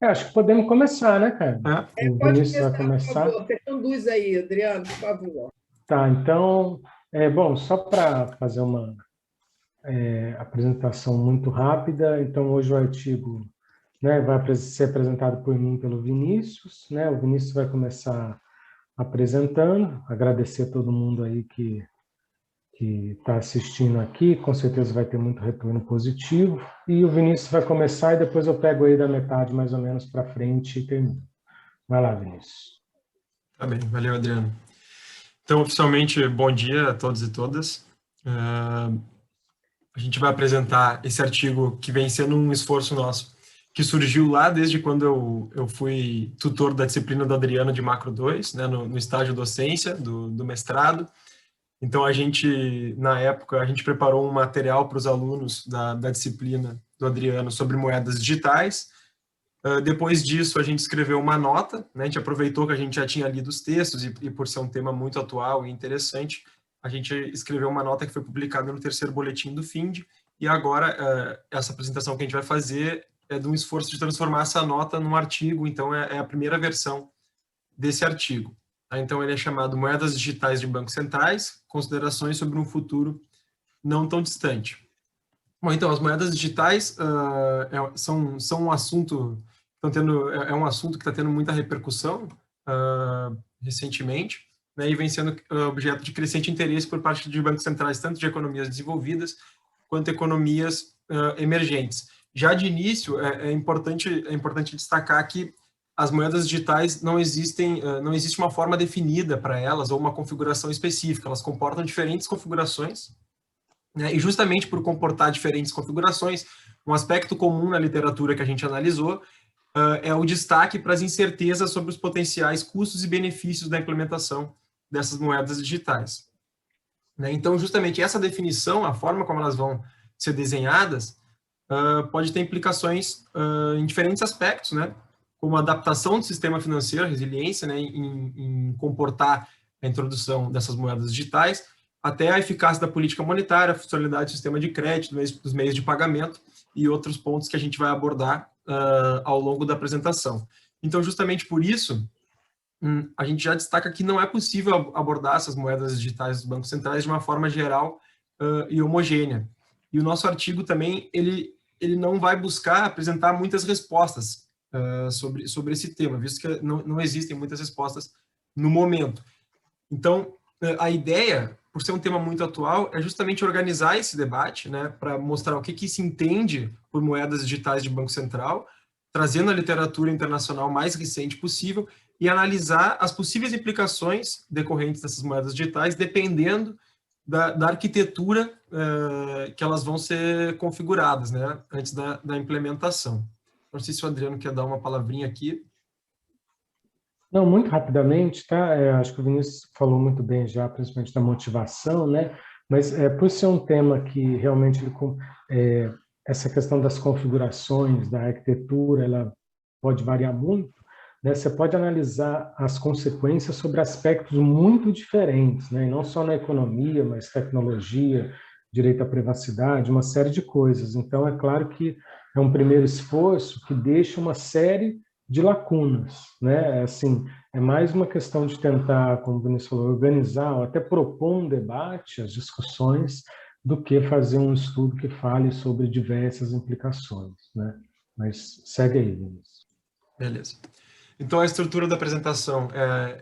Acho que podemos começar, né, cara? É? O Pode Vinícius vai começar, por começar. favor. Você conduz aí, Adriano, por favor. Tá, então, bom, só para fazer uma apresentação muito rápida, então hoje o artigo, né, vai ser apresentado por mim, pelo Vinícius, né? O Vinícius vai começar apresentando, agradecer a todo mundo aí que está assistindo aqui, com certeza vai ter muito retorno positivo, e o Vinícius vai começar e depois eu pego aí da metade mais ou menos para frente e termino. Vai lá, Vinícius. Tá bem, valeu, Adriano. Então, oficialmente, bom dia a todos e todas. A gente vai apresentar esse artigo que vem sendo um esforço nosso, que surgiu lá desde quando eu fui tutor da disciplina do Adriano de Macro 2, né, no estágio docência do mestrado. Então, na época, a gente preparou um material para os alunos da disciplina do Adriano sobre moedas digitais. Depois disso, a gente escreveu uma nota, né? A gente aproveitou que a gente já tinha lido os textos e por ser um tema muito atual e interessante, a gente escreveu uma nota que foi publicada no terceiro boletim do FIND, e agora essa apresentação que a gente vai fazer é de um esforço de transformar essa nota num artigo, então é a primeira versão desse artigo. Então, ele é chamado Moedas Digitais de Bancos Centrais, Considerações sobre um Futuro Não Tão Distante. Bom, então, as moedas digitais são um assunto, é um assunto que está tendo muita repercussão recentemente, né, e vem sendo objeto de crescente interesse por parte de bancos centrais, tanto de economias desenvolvidas quanto economias emergentes. Já de início, é importante destacar que as moedas digitais não existe uma forma definida para elas ou uma configuração específica, elas comportam diferentes configurações, né? E justamente por comportar diferentes configurações, um aspecto comum na literatura que a gente analisou é o destaque para as incertezas sobre os potenciais custos e benefícios da implementação dessas moedas digitais, né? Então, justamente essa definição, a forma como elas vão ser desenhadas, pode ter implicações em diferentes aspectos, né? Como a adaptação do sistema financeiro, a resiliência, né, em comportar a introdução dessas moedas digitais, até a eficácia da política monetária, a funcionalidade do sistema de crédito, dos meios de pagamento e outros pontos que a gente vai abordar ao longo da apresentação. Então, justamente por isso, a gente já destaca que não é possível abordar essas moedas digitais dos bancos centrais de uma forma geral e homogênea. E o nosso artigo também, ele não vai buscar apresentar muitas respostas sobre esse tema, visto que não existem muitas respostas no momento. Então, a ideia, por ser um tema muito atual, é justamente organizar esse debate, né, para mostrar o que se entende por moedas digitais de Banco Central, trazendo a literatura internacional mais recente possível e analisar as possíveis implicações decorrentes dessas moedas digitais, dependendo da arquitetura que elas vão ser configuradas, né, antes da implementação. Não sei se o Adriano quer dar uma palavrinha aqui. Não, muito rapidamente, tá? Acho que o Vinícius falou muito bem já, principalmente da motivação, né? Mas por ser um tema que realmente essa questão das configurações, da arquitetura, ela pode variar muito, né? Você pode analisar as consequências sobre aspectos muito diferentes, né? E não só na economia, mas tecnologia, direito à privacidade, uma série de coisas. Então, é claro que é um primeiro esforço que deixa uma série de lacunas, né? Assim, é mais uma questão de tentar, como o Vinícius falou, organizar ou até propor um debate, as discussões, do que fazer um estudo que fale sobre diversas implicações, né? Mas segue aí, Vinícius. Beleza. Então, a estrutura da apresentação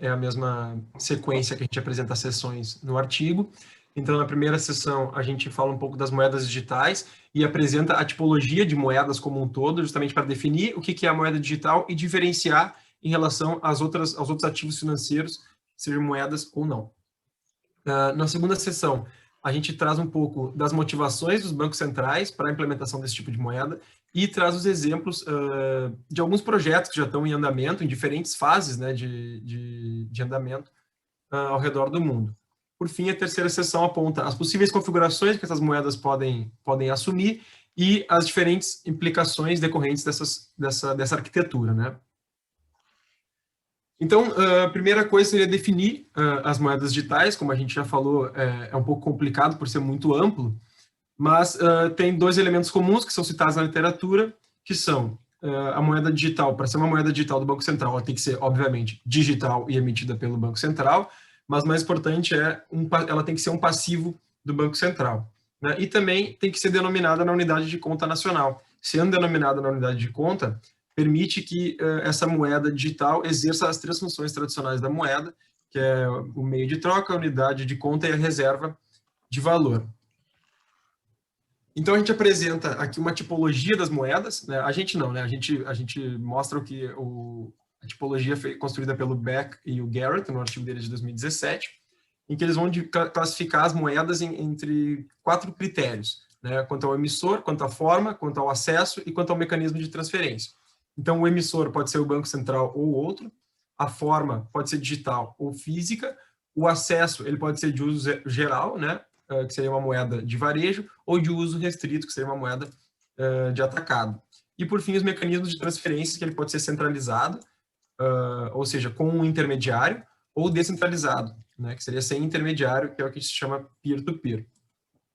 é a mesma sequência que a gente apresenta as sessões no artigo. Então, na primeira sessão, a gente fala um pouco das moedas digitais e apresenta a tipologia de moedas como um todo, justamente para definir o que é a moeda digital e diferenciar em relação aos outros ativos financeiros, sejam moedas ou não. Na segunda sessão, a gente traz um pouco das motivações dos bancos centrais para a implementação desse tipo de moeda e traz os exemplos de alguns projetos que já estão em andamento, em diferentes fases, né, de andamento ao redor do mundo. Por fim, a terceira sessão aponta as possíveis configurações que essas moedas podem assumir e as diferentes implicações decorrentes dessa arquitetura, né? Então, a primeira coisa seria definir as moedas digitais, como a gente já falou, é um pouco complicado por ser muito amplo, mas tem dois elementos comuns que são citados na literatura, que são a moeda digital, para ser uma moeda digital do Banco Central, ela tem que ser, obviamente, digital e emitida pelo Banco Central, mas mais importante ela tem que ser um passivo do Banco Central, né? E também tem que ser denominada na unidade de conta nacional. Sendo denominada na unidade de conta, permite que essa moeda digital exerça as 3 funções tradicionais da moeda, que é o meio de troca, a unidade de conta e a reserva de valor. Então, a gente apresenta aqui uma tipologia das moedas, né? A gente não, né? A gente mostra a tipologia foi construída pelo Beck e o Garrett, no artigo deles de 2017, em que eles vão classificar as moedas entre 4 critérios, né? Quanto ao emissor, quanto à forma, quanto ao acesso e quanto ao mecanismo de transferência. Então, o emissor pode ser o Banco Central ou outro, a forma pode ser digital ou física, o acesso ele pode ser de uso geral, né? Que seria uma moeda de varejo, ou de uso restrito, que seria uma moeda de atacado. E, por fim, os mecanismos de transferência, que ele pode ser centralizado, ou seja, com um intermediário, ou descentralizado, né, que seria sem intermediário, que é o que se chama peer-to-peer.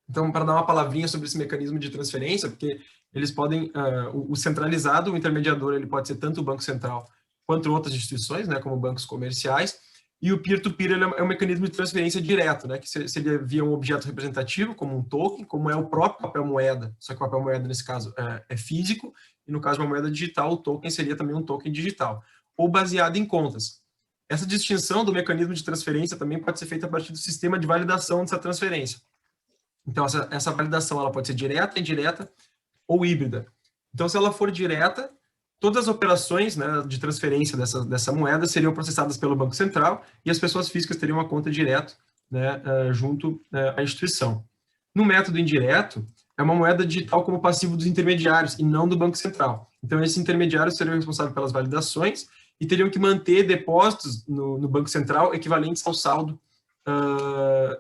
Então, para dar uma palavrinha sobre esse mecanismo de transferência, porque eles podem, o centralizado, o intermediador, ele pode ser tanto o Banco Central quanto outras instituições, né, como bancos comerciais, e o peer-to-peer é um mecanismo de transferência direto, né, que seria via um objeto representativo, como um token, como é o próprio papel moeda, só que o papel moeda, nesse caso, é físico, e no caso de uma moeda digital, o token seria também um token digital, ou baseado em contas. Essa distinção do mecanismo de transferência também pode ser feita a partir do sistema de validação dessa transferência. Então, essa validação ela pode ser direta, indireta ou híbrida. Então, se ela for direta, todas as operações, né, de transferência dessa moeda seriam processadas pelo Banco Central e as pessoas físicas teriam uma conta direto, né, junto à instituição. No método indireto, é uma moeda digital como passivo dos intermediários e não do Banco Central. Então, esses intermediários seriam responsáveis pelas validações e teriam que manter depósitos no Banco Central equivalentes ao saldo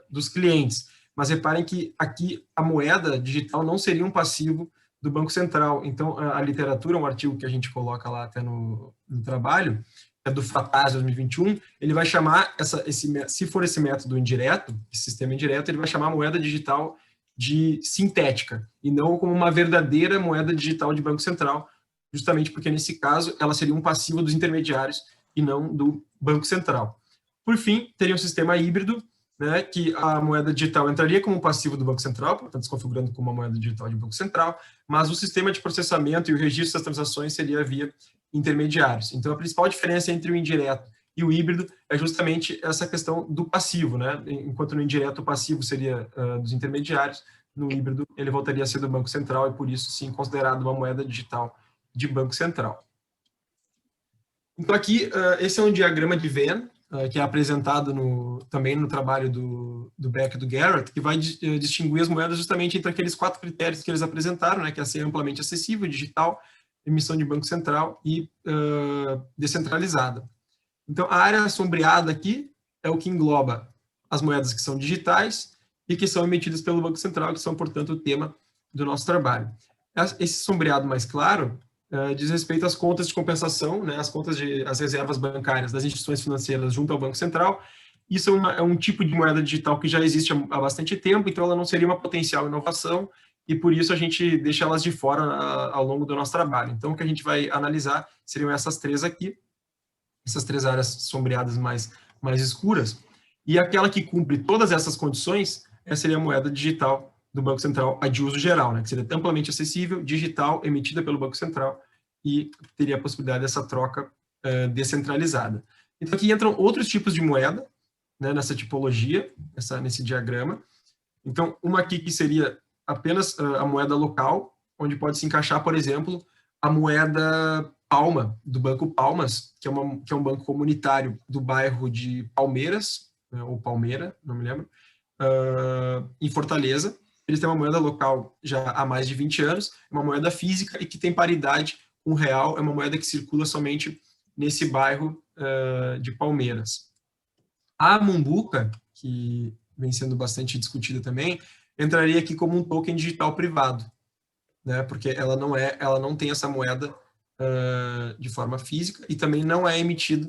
dos clientes. Mas reparem que aqui a moeda digital não seria um passivo do Banco Central. Então, a literatura, um artigo que a gente coloca lá até no trabalho, é do Frataz 2021, ele vai chamar, se for esse método indireto, esse sistema indireto, ele vai chamar a moeda digital de sintética, e não como uma verdadeira moeda digital de Banco Central, justamente porque, nesse caso, ela seria um passivo dos intermediários e não do Banco Central. Por fim, teria um sistema híbrido, né, que a moeda digital entraria como passivo do Banco Central, portanto, se configurando como uma moeda digital de Banco Central, mas o sistema de processamento e o registro das transações seria via intermediários. Então, a principal diferença entre o indireto e o híbrido é justamente essa questão do passivo, né? Enquanto no indireto o passivo seria dos intermediários, no híbrido ele voltaria a ser do Banco Central e, por isso, sim, considerado uma moeda digital de Banco Central. Então, aqui, esse é um diagrama de Venn, que é apresentado também no trabalho do Beck e do Garrett, que vai distinguir as moedas justamente entre aqueles 4 critérios que eles apresentaram, né, que é ser amplamente acessível, digital, emissão de Banco Central e descentralizada. Então, a área sombreada aqui é o que engloba as moedas que são digitais e que são emitidas pelo Banco Central, que são, portanto, o tema do nosso trabalho. Esse sombreado mais claro diz respeito às contas de compensação, né, as reservas bancárias das instituições financeiras junto ao Banco Central. Isso é um tipo de moeda digital que já existe há bastante tempo, então ela não seria uma potencial inovação, e por isso a gente deixa elas de fora ao longo do nosso trabalho. Então, o que a gente vai analisar seriam essas 3 aqui, essas 3 áreas sombreadas mais escuras, e aquela que cumpre todas essas condições, essa seria a moeda digital do Banco Central, a de uso geral, né, que seria amplamente acessível, digital, emitida pelo Banco Central, e teria a possibilidade dessa troca descentralizada. Então, aqui entram outros tipos de moeda, né, nessa tipologia, nesse diagrama. Então, uma aqui que seria apenas a moeda local, onde pode se encaixar, por exemplo, a moeda Palma, do Banco Palmas, que é um banco comunitário do bairro de Palmeiras, ou Palmeira, não me lembro, em Fortaleza. Eles têm uma moeda local já há mais de 20 anos, uma moeda física e que tem paridade com o real, é uma moeda que circula somente nesse bairro de Palmeiras. A Mumbuca, que vem sendo bastante discutida também, entraria aqui como um token digital privado, né, porque ela não tem essa moeda de forma física e também não é emitida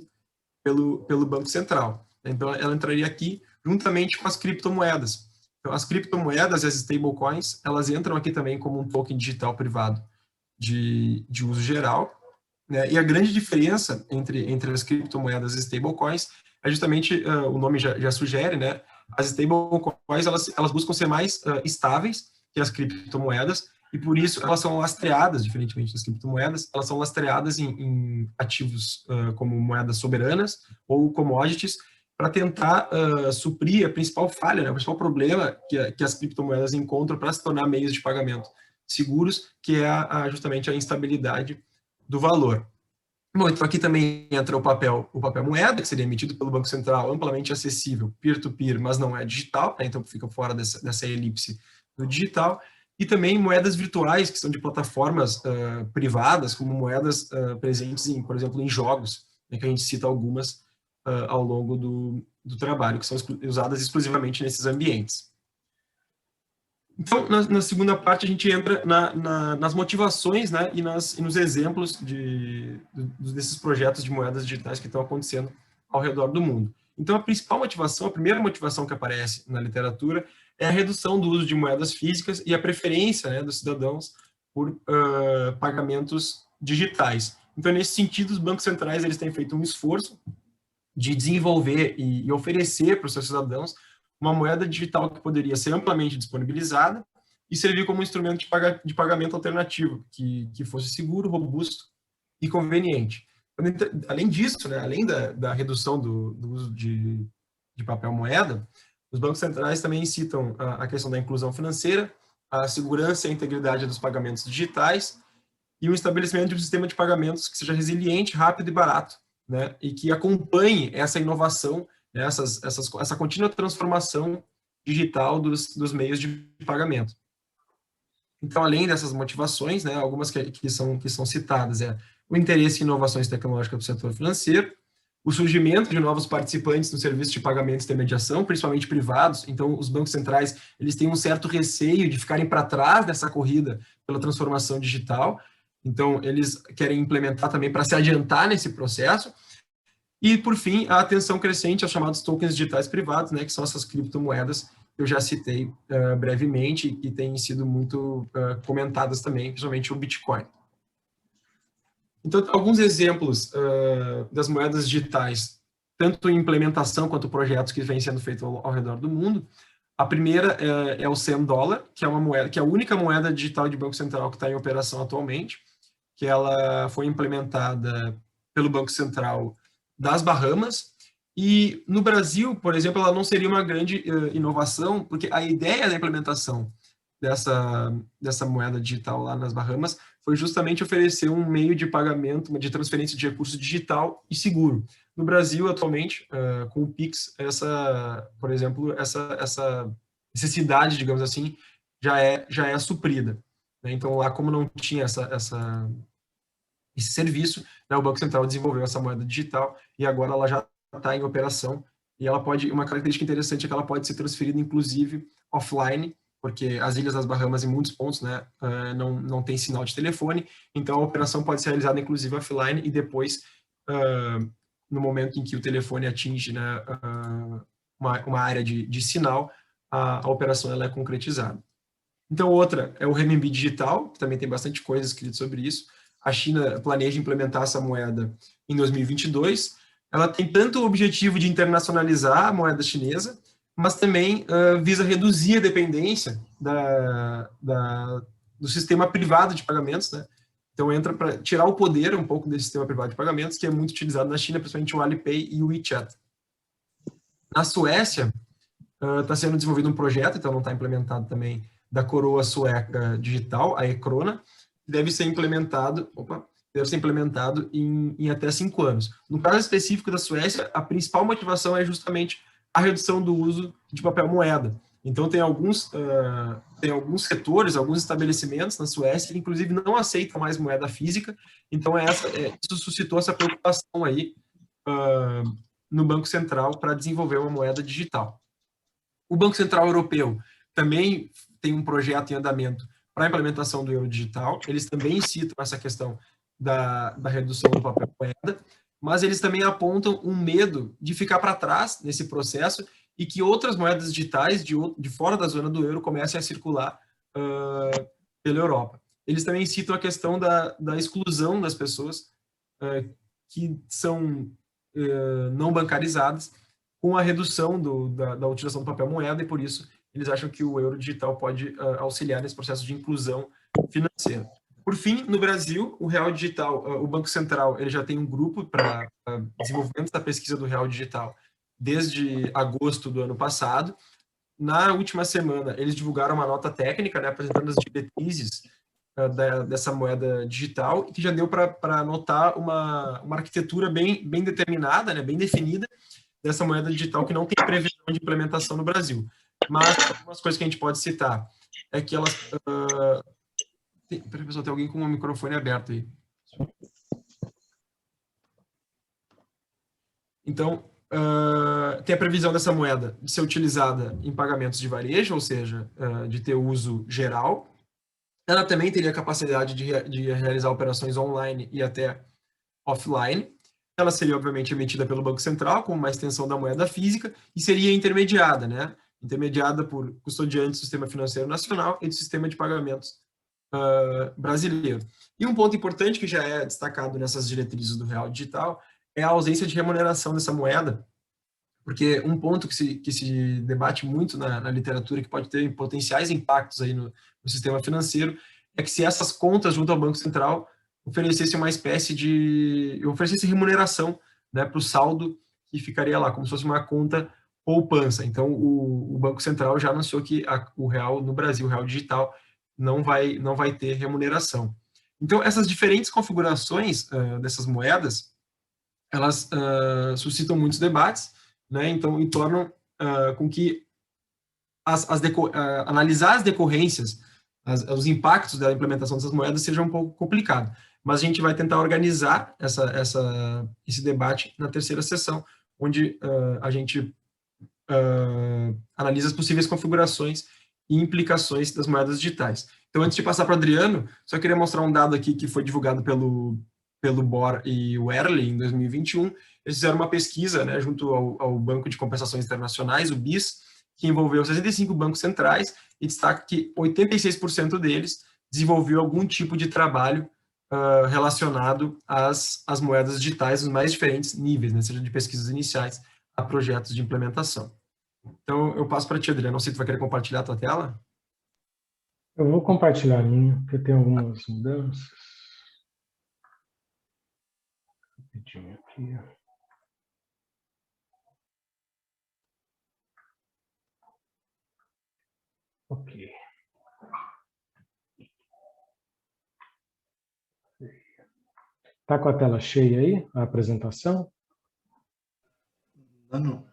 pelo Banco Central. Então, ela entraria aqui juntamente com as criptomoedas. Então, as criptomoedas e as stablecoins, elas entram aqui também como um token digital privado de uso geral, né? E a grande diferença entre as criptomoedas e stablecoins é justamente, o nome já sugere, né? As stablecoins, elas buscam ser mais estáveis que as criptomoedas, e por isso elas são lastreadas, diferentemente das criptomoedas, elas são lastreadas em ativos como moedas soberanas ou commodities, para tentar suprir a principal falha, né, o principal problema que as criptomoedas encontram para se tornar meios de pagamento seguros, que é justamente a instabilidade do valor. Bom, então aqui também entra o papel moeda, que seria emitido pelo Banco Central, amplamente acessível, peer-to-peer, mas não é digital, né, então fica fora dessa elipse do digital. E também moedas virtuais, que são de plataformas privadas, como moedas presentes, por exemplo, em jogos, né, que a gente cita algumas ao longo do trabalho, que são usadas exclusivamente nesses ambientes. Então, na segunda parte, a gente entra nas motivações, né, e nos exemplos desses projetos de moedas digitais que estão acontecendo ao redor do mundo. Então, a principal motivação, a primeira motivação que aparece na literatura é a redução do uso de moedas físicas e a preferência, né, dos cidadãos por pagamentos digitais. Então, nesse sentido, os bancos centrais eles têm feito um esforço de desenvolver e oferecer para os seus cidadãos uma moeda digital que poderia ser amplamente disponibilizada e servir como um instrumento de pagamento alternativo, que fosse seguro, robusto e conveniente. Além disso, né, além da redução do uso de papel moeda, os bancos centrais também incitam a questão da inclusão financeira, a segurança e a integridade dos pagamentos digitais e o estabelecimento de um sistema de pagamentos que seja resiliente, rápido e barato, né, e que acompanhe essa inovação, né, essa contínua transformação digital dos meios de pagamento. Então, além dessas motivações, né, algumas que são citadas o interesse em inovações tecnológicas do setor financeiro, o surgimento de novos participantes no serviço de pagamentos de intermediação, principalmente privados. Então, os bancos centrais eles têm um certo receio de ficarem para trás dessa corrida pela transformação digital. Então, eles querem implementar também para se adiantar nesse processo. E, por fim, a atenção crescente aos chamados tokens digitais privados, né, que são essas criptomoedas que eu já citei brevemente e têm sido muito comentadas também, principalmente o Bitcoin. Então, alguns exemplos das moedas digitais, tanto em implementação quanto projetos que vêm sendo feitos ao redor do mundo. A primeira é o $100, que é uma moeda, que é a única moeda digital de Banco Central que está em operação atualmente, que ela foi implementada pelo Banco Central das Bahamas, e no Brasil, por exemplo, ela não seria uma grande inovação, porque a ideia da implementação dessa moeda digital lá nas Bahamas foi justamente oferecer um meio de pagamento, de transferência de recursos digital e seguro. No Brasil, atualmente, com o Pix, por exemplo, essa necessidade, digamos assim, já é suprida, né? Então, lá como não tinha esse serviço, né, o Banco Central desenvolveu essa moeda digital e agora ela já está em operação e ela uma característica interessante é que ela pode ser transferida, inclusive, offline, porque as Ilhas das Bahamas, em muitos pontos, né, não tem sinal de telefone, então a operação pode ser realizada, inclusive, offline, e depois, no momento em que o telefone atinge, né, uma área de sinal, a operação ela é concretizada. Então, outra é o renminbi digital, que também tem bastante coisa escrita sobre isso. A China planeja implementar essa moeda em 2022. Ela tem tanto o objetivo de internacionalizar a moeda chinesa, mas também visa reduzir a dependência do sistema privado de pagamentos, né? Então, entra para tirar o poder um pouco desse sistema privado de pagamentos, que é muito utilizado na China, principalmente o Alipay e o WeChat. Na Suécia, está sendo desenvolvido um projeto, então não está implementado também, da coroa sueca digital, a e-krona, que deve ser implementado em até 5 anos. No caso específico da Suécia, a principal motivação é justamente a redução do uso de papel moeda. Então, tem alguns setores, alguns estabelecimentos na Suécia que, inclusive, não aceitam mais moeda física. Então, isso suscitou essa preocupação aí no Banco Central para desenvolver uma moeda digital. O Banco Central Europeu também tem um projeto em andamento para a implementação do euro digital. Eles também citam essa questão da redução do papel moeda, mas eles também apontam um medo de ficar para trás nesse processo e que outras moedas digitais de fora da zona do euro comecem a circular pela Europa. eles também citam a questão da exclusão das pessoas que são não bancarizadas, com a redução da utilização do papel moeda, e por isso eles acham que o euro digital pode auxiliar nesse processo de inclusão financeira. Por fim, no Brasil, o Real Digital, o Banco Central, ele já tem um grupo para desenvolvimento da pesquisa do Real Digital desde agosto do ano passado. Na última semana, eles divulgaram uma nota técnica, né, apresentando as diretrizes dessa moeda digital, e que já deu para notar uma arquitetura bem determinada, né, bem definida, dessa moeda digital, que não tem previsão de implementação no Brasil. Mas algumas coisas que a gente pode citar é que elas... Peraí, pessoal, tem alguém com o microfone aberto aí. Então, tem a previsão dessa moeda de ser utilizada em pagamentos de varejo, ou seja, de ter uso geral. Ela também teria a capacidade de realizar operações online e até offline. Ela seria, obviamente, emitida pelo Banco Central, como uma extensão da moeda física, e seria intermediada, né? Intermediada por custodiantes do Sistema Financeiro Nacional e do Sistema de Pagamentos brasileiro. E um ponto importante que já é destacado nessas diretrizes do Real Digital é a ausência de remuneração dessa moeda, porque um ponto que se debate muito na literatura, que pode ter potenciais impactos aí no sistema financeiro, é que se essas contas junto ao Banco Central oferecessem uma espécie oferecesse remuneração, né, para o saldo que ficaria lá, como se fosse uma conta poupança. Então, o Banco Central já anunciou que o real no Brasil, o Real Digital, não vai ter remuneração. Então, essas diferentes configurações dessas moedas, elas suscitam muitos debates, né? Então, e tornam com que analisar as decorrências, os impactos da implementação dessas moedas seja um pouco complicado. Mas a gente vai tentar organizar esse debate na terceira sessão, onde a gente analisa as possíveis configurações e implicações das moedas digitais. Então, antes de passar para o Adriano, só queria mostrar um dado aqui que foi divulgado pelo BOR e o Early em 2021. Eles fizeram uma pesquisa, né, junto ao Banco de Compensações Internacionais, o BIS, que envolveu 65 bancos centrais, e destaca que 86% deles desenvolveu algum tipo de trabalho relacionado às moedas digitais, nos mais diferentes níveis, né, seja de pesquisas iniciais a projetos de implementação. Então, eu passo para ti, Adriano. Não sei se tu vai querer compartilhar a tua tela. Eu vou compartilhar a minha, porque tem algumas mudanças. Rapidinho aqui. Ok. Está com a tela cheia aí, a apresentação? Não.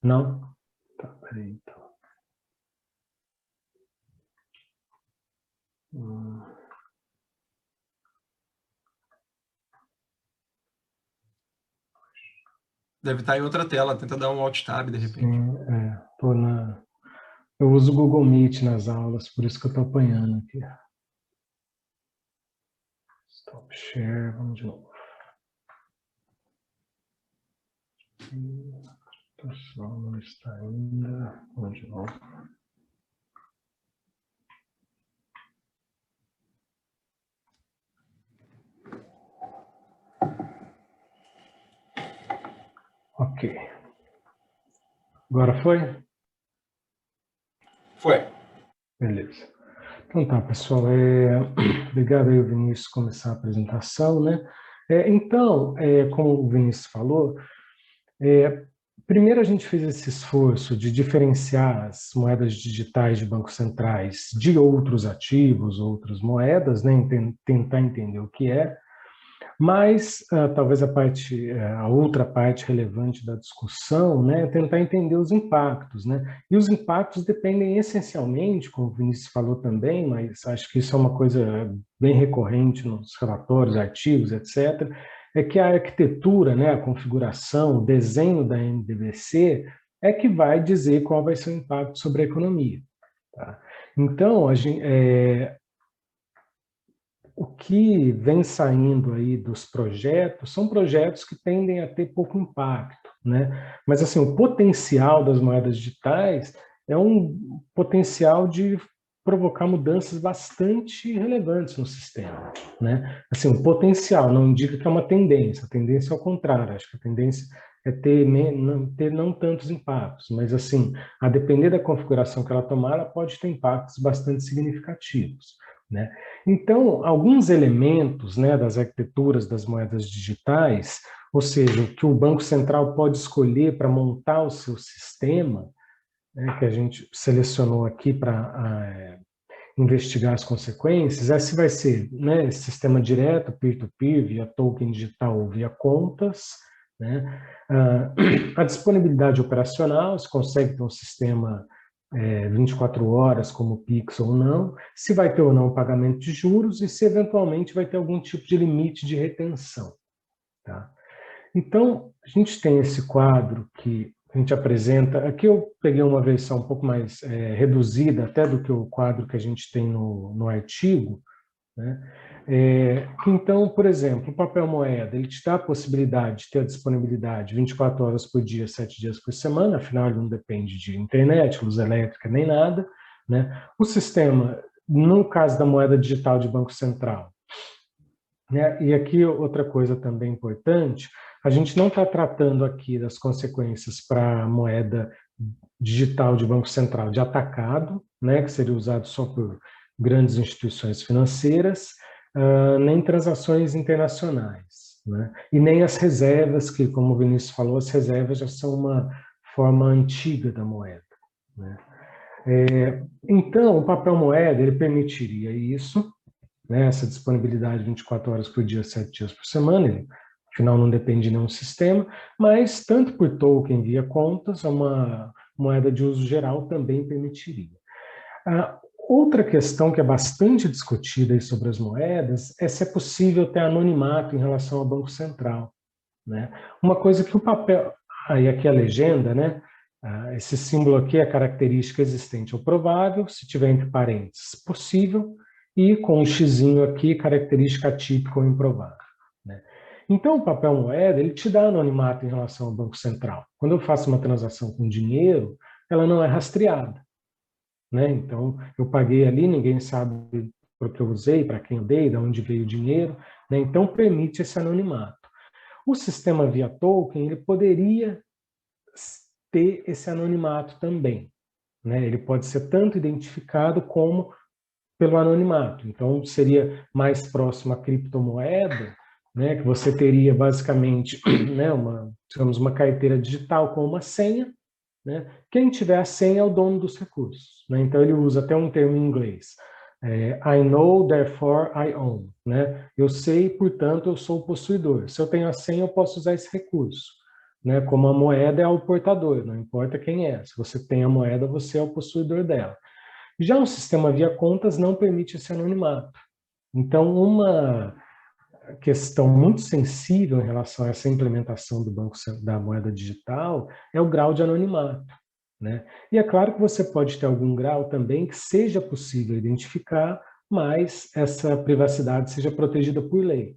Não? Tá, peraí, então. Deve estar em outra tela, tenta dar um Alt Tab de repente. Sim, eu uso o Google Meet nas aulas, por isso que eu estou apanhando aqui. Stop share, vamos de novo. O pessoal não está ainda. Vamos de novo. Ok. Agora foi? Foi. Beleza. Então tá, pessoal. Obrigado aí, Vinícius, por começar a apresentação, né? Então, como o Vinícius falou, primeiro a gente fez esse esforço de diferenciar as moedas digitais de bancos centrais de outros ativos, outras moedas, né? Tentar entender o que é. Mas talvez a outra parte relevante da discussão, né, é tentar entender os impactos, né? E os impactos dependem essencialmente, como o Vinícius falou também, mas acho que isso é uma coisa bem recorrente nos relatórios, artigos, etc., é que a arquitetura, né, a configuração, o desenho da NDVC é que vai dizer qual vai ser o impacto sobre a economia. Tá? Então, o que vem saindo aí dos projetos são projetos que tendem a ter pouco impacto, né? Mas assim, o potencial das moedas digitais é um potencial de provocar mudanças bastante relevantes no sistema, né? Assim, o potencial não indica que é uma tendência, a tendência é ao contrário, acho que a tendência é ter não tantos impactos, mas assim, a depender da configuração que ela tomar, ela pode ter impactos bastante significativos, né? Então, alguns elementos, né, das arquiteturas das moedas digitais, ou seja, o que o Banco Central pode escolher para montar o seu sistema, né, que a gente selecionou aqui para investigar as consequências, se vai ser, né, sistema direto, peer-to-peer, via token digital ou via contas, né? A disponibilidade operacional, se consegue ter um sistema 24 horas como Pix ou não, se vai ter ou não pagamento de juros e se eventualmente vai ter algum tipo de limite de retenção. Tá? Então, a gente tem esse quadro que a gente apresenta, aqui eu peguei uma versão um pouco mais reduzida até do que o quadro que a gente tem no artigo, né? Então, por exemplo, o papel moeda, ele te dá a possibilidade de ter a disponibilidade 24 horas por dia, 7 dias por semana, afinal ele não depende de internet, luz elétrica, nem nada, né? O sistema, no caso da moeda digital de Banco Central, né? E aqui outra coisa também importante, a gente não está tratando aqui das consequências para a moeda digital de Banco Central de atacado, né, que seria usado só por grandes instituições financeiras, nem transações internacionais, né, e nem as reservas, que, como o Vinícius falou, as reservas já são uma forma antiga da moeda, né. Então, o papel moeda, ele permitiria isso, né, essa disponibilidade 24 horas por dia, 7 dias por semana, ele, afinal não depende de nenhum sistema, mas tanto por token via contas, uma moeda de uso geral também permitiria. Outra questão que é bastante discutida aí sobre as moedas é se é possível ter anonimato em relação ao Banco Central, né? Uma coisa que o papel, aí aqui a legenda, né? Esse símbolo aqui é a característica existente ou provável, se tiver entre parênteses, possível, e com um xizinho aqui, característica atípica ou improvável, né? Então, o papel moeda, ele te dá anonimato em relação ao Banco Central. Quando eu faço uma transação com dinheiro, ela não é rastreada, né? Então, eu paguei ali, ninguém sabe para que eu usei, para quem eu dei, de onde veio o dinheiro, né? Então, permite esse anonimato. O sistema via token, ele poderia ter esse anonimato também, né? Ele pode ser tanto identificado como pelo anonimato. Então, seria mais próximo à criptomoeda, né, que você teria basicamente, né, digamos, uma carteira digital com uma senha, né? Quem tiver a senha é o dono dos recursos, né? Então ele usa até um termo em inglês, I know, therefore I own, né? Eu sei, portanto eu sou o possuidor. Se eu tenho a senha, eu posso usar esse recurso, né? Como a moeda é o portador, não importa quem é. Se você tem a moeda, você é o possuidor dela. Já um sistema via contas não permite esse anonimato. Então, uma questão muito sensível em relação a essa implementação da moeda digital é o grau de anonimato, né? E é claro que você pode ter algum grau também que seja possível identificar, mas essa privacidade seja protegida por lei,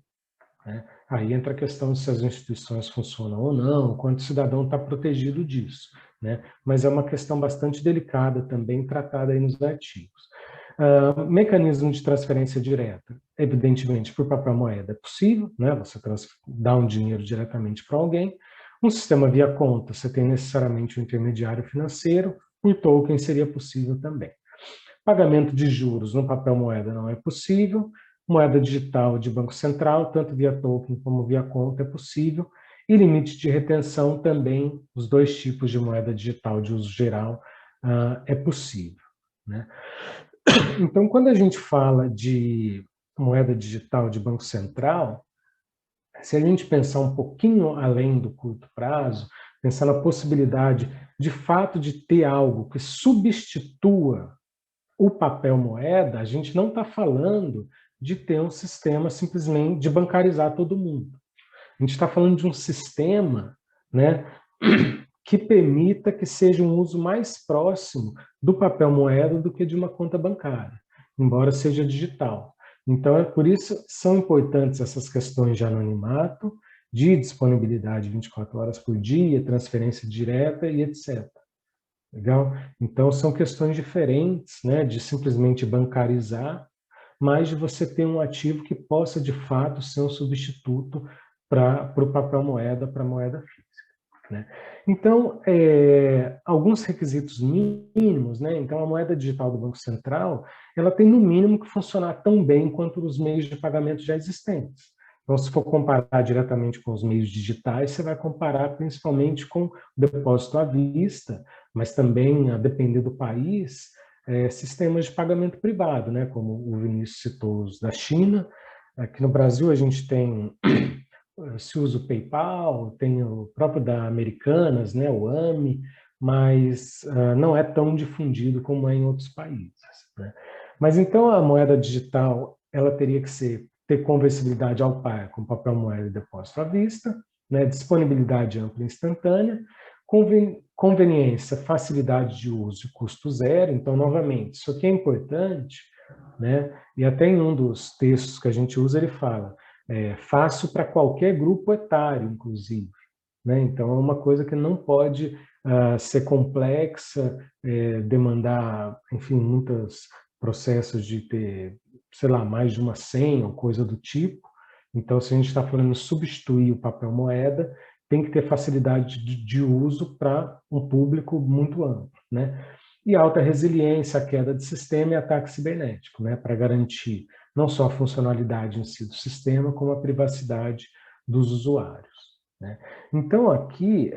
né? Aí entra a questão de se as instituições funcionam ou não, quanto o cidadão está protegido disso, né? Mas é uma questão bastante delicada também, tratada aí nos artigos. Mecanismo de transferência direta, evidentemente, por papel moeda é possível, né? Você dá um dinheiro diretamente para alguém. Um sistema via conta, você tem necessariamente um intermediário financeiro, por token seria possível também. Pagamento de juros no papel moeda não é possível. Moeda digital de Banco Central, tanto via token como via conta, é possível. E limite de retenção também, os dois tipos de moeda digital de uso geral, é possível, né? Então, quando a gente fala de moeda digital de Banco Central, se a gente pensar um pouquinho além do curto prazo, pensar na possibilidade, de fato, de ter algo que substitua o papel moeda, a gente não está falando de ter um sistema simplesmente de bancarizar todo mundo. A gente está falando de um sistema, né, que permita que seja um uso mais próximo do papel moeda do que de uma conta bancária, embora seja digital. Então, é por isso que são importantes essas questões de anonimato, de disponibilidade 24 horas por dia, transferência direta e etc. Legal? Então, são questões diferentes, né, de simplesmente bancarizar, mas de você ter um ativo que possa, de fato, ser um substituto para o papel moeda, para a moeda física, né? Então, alguns requisitos mínimos, né? Então, a moeda digital do Banco Central, ela tem, no mínimo, que funcionar tão bem quanto os meios de pagamento já existentes. Então, se for comparar diretamente com os meios digitais, você vai comparar principalmente com o depósito à vista, mas também, a depender do país, sistemas de pagamento privado, né? Como o Vinícius citou os da China. Aqui no Brasil a gente tem, se usa o PayPal, tem o próprio da Americanas, né? O AMI, mas não é tão difundido como é em outros países, né? Mas então a moeda digital ela teria que ter conversibilidade ao par com papel moeda e depósito à vista, né? Disponibilidade ampla e instantânea, conveniência, facilidade de uso e custo zero. Então, novamente, isso aqui é importante, né? E até em um dos textos que a gente usa, ele fala, fácil para qualquer grupo etário, inclusive, né? Então, é uma coisa que não pode ser complexa, demandar, enfim, muitos processos de ter, sei lá, mais de uma senha ou coisa do tipo. Então, se a gente está falando em substituir o papel moeda, tem que ter facilidade de uso para um público muito amplo, né? E alta resiliência à queda de sistema e ataque cibernético, né? Para garantir não só a funcionalidade em si do sistema, como a privacidade dos usuários, né? Então, aqui,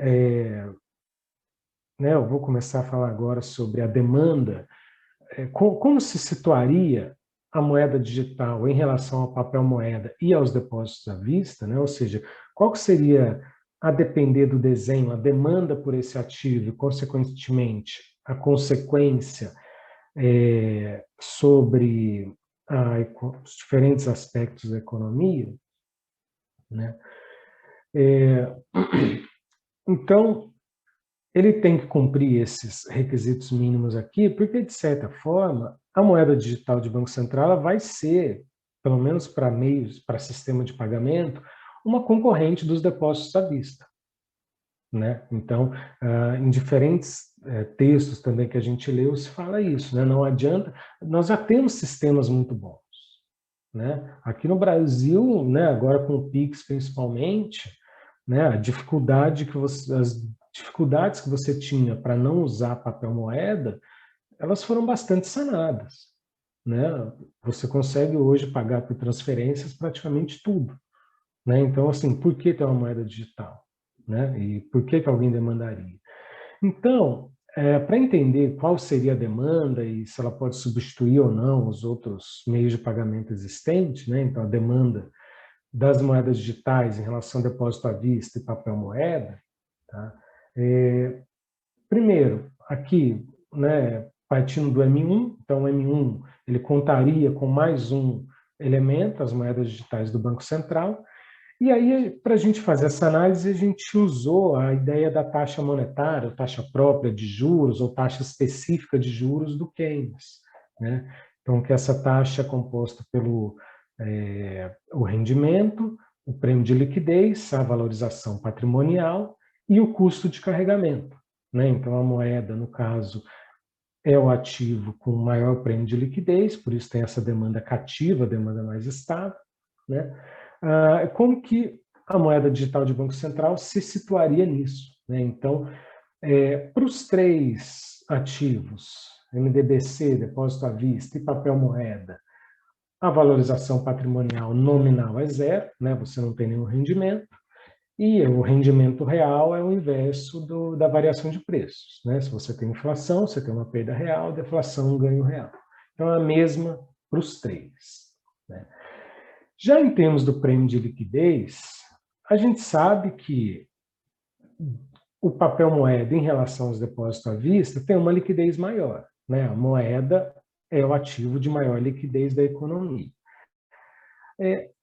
né, eu vou começar a falar agora sobre a demanda. Como se situaria a moeda digital em relação ao papel moeda e aos depósitos à vista, né? Ou seja, qual que seria, a depender do desenho, a demanda por esse ativo e, consequentemente, a consequência sobre os diferentes aspectos da economia, né? Então, ele tem que cumprir esses requisitos mínimos aqui, porque, de certa forma, a moeda digital de Banco Central ela vai ser, pelo menos para meios, para sistema de pagamento, uma concorrente dos depósitos à vista, né? Então, em diferentes textos também que a gente leu, se fala isso, né? Não adianta, nós já temos sistemas muito bons, né? Aqui no Brasil, né, agora com o Pix principalmente, né, a dificuldade que as dificuldades que você tinha para não usar papel moeda, elas foram bastante sanadas, né? Você consegue hoje pagar por transferências praticamente tudo, né? Então, assim, por que ter uma moeda digital, né? E por que alguém demandaria? Então, para entender qual seria a demanda e se ela pode substituir ou não os outros meios de pagamento existentes, né? Então, a demanda das moedas digitais em relação ao depósito à vista e papel moeda, tá? Primeiro, aqui, né, partindo do M1, então o M1 ele contaria com mais um elemento, as moedas digitais do Banco Central, e aí, para a gente fazer essa análise, a gente usou a ideia da taxa monetária, ou taxa própria de juros, ou taxa específica de juros do Keynes, né? Então, que essa taxa é composta pelo o rendimento, o prêmio de liquidez, a valorização patrimonial e o custo de carregamento, né? Então, a moeda, no caso, é o ativo com maior prêmio de liquidez, por isso tem essa demanda cativa, demanda mais estável, né? Como que a moeda digital de Banco Central se situaria nisso, né? Então, para os três ativos, MDBC, depósito à vista e papel moeda, a valorização patrimonial nominal é zero, né? Você não tem nenhum rendimento, e o rendimento real é o inverso da variação de preços, né? Se você tem inflação, você tem uma perda real, deflação, um ganho real. Então, é a mesma para os três, né? Já em termos do prêmio de liquidez, a gente sabe que o papel moeda em relação aos depósitos à vista tem uma liquidez maior, né? A moeda é o ativo de maior liquidez da economia.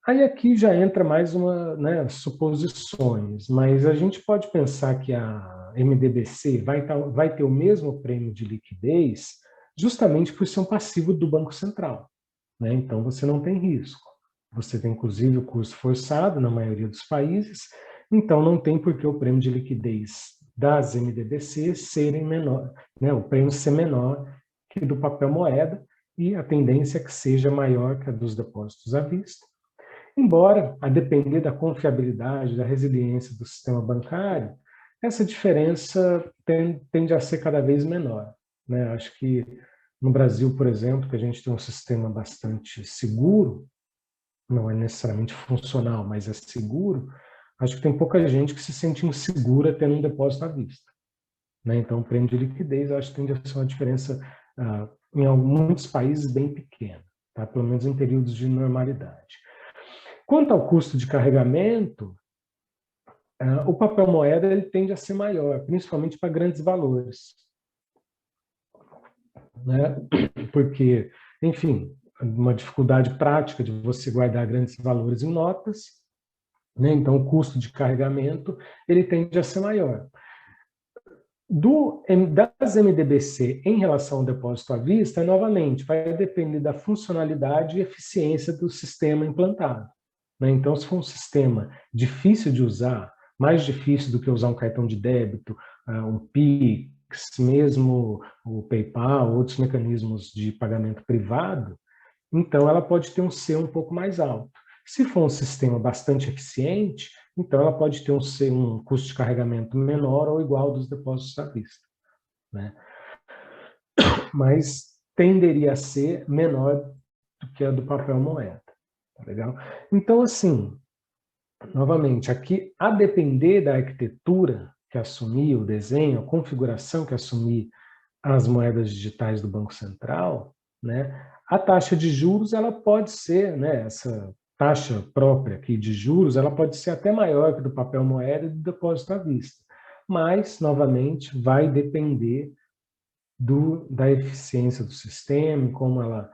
Aí aqui já entra mais uma, né, suposições, mas a gente pode pensar que a MDBC vai ter o mesmo prêmio de liquidez justamente por ser um passivo do Banco Central, né? Então você não tem risco. Você tem, inclusive, o custo forçado na maioria dos países, então não tem por que o prêmio de liquidez das MDBC serem menor, né, o prêmio ser menor que do papel moeda, e a tendência é que seja maior que a dos depósitos à vista. Embora, a depender da confiabilidade, da resiliência do sistema bancário, essa diferença tende a ser cada vez menor, né? Acho que no Brasil, por exemplo, que a gente tem um sistema bastante seguro, não é necessariamente funcional, mas é seguro, acho que tem pouca gente que se sente insegura tendo um depósito à vista, né? Então, o prêmio de liquidez, acho que tende a ser uma diferença, em muitos países, bem pequena, tá? Pelo menos em períodos de normalidade. Quanto ao custo de carregamento, o papel moeda ele tende a ser maior, principalmente para grandes valores, né? Porque, enfim, uma dificuldade prática de você guardar grandes valores em notas, né? Então o custo de carregamento ele tende a ser maior. Das MDBC em relação ao depósito à vista, novamente, vai depender da funcionalidade e eficiência do sistema implantado, né? Então, se for um sistema difícil de usar, mais difícil do que usar um cartão de débito, um Pix, mesmo o PayPal, outros mecanismos de pagamento privado, então ela pode ter um C um pouco mais alto. Se for um sistema bastante eficiente, então ela pode ter um custo de carregamento menor ou igual ao dos depósitos à vista, né? Mas tenderia a ser menor do que a do papel moeda, tá legal? Então, assim, novamente, aqui, a depender da arquitetura que assumir o desenho, a configuração que assumir as moedas digitais do Banco Central, né, a taxa de juros ela pode ser, né, essa taxa própria aqui de juros, ela pode ser até maior que do papel moeda e do depósito à vista. Mas, novamente, vai depender da eficiência do sistema, como ela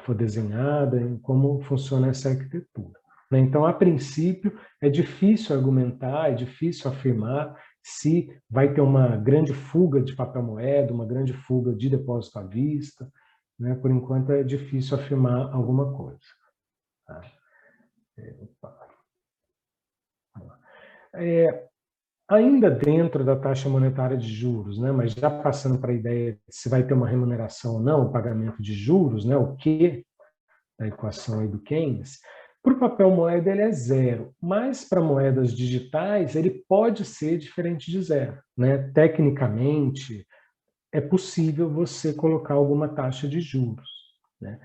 for desenhada, e como funciona essa arquitetura. Então, a princípio, é difícil argumentar, é difícil afirmar se vai ter uma grande fuga de papel moeda, uma grande fuga de depósito à vista, né? Por enquanto, é difícil afirmar alguma coisa. Tá? Ainda dentro da taxa monetária de juros, né, mas já passando para a ideia de se vai ter uma remuneração ou não, o pagamento de juros, né, o Q da equação aí do Keynes, para o papel moeda ele é zero, mas para moedas digitais ele pode ser diferente de zero, né? Tecnicamente é possível você colocar alguma taxa de juros, né?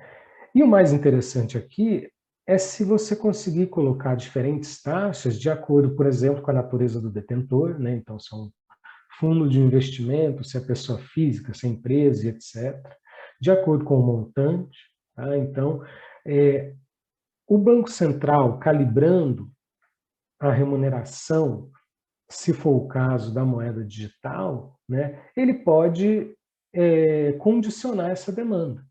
E o mais interessante aqui é se você conseguir colocar diferentes taxas de acordo, por exemplo, com a natureza do detentor, né? Então, se é um fundo de investimento, se é pessoa física, se é empresa, etc., de acordo com o montante, tá? Então, o Banco Central calibrando a remuneração, se for o caso da moeda digital, né, ele pode condicionar essa demanda,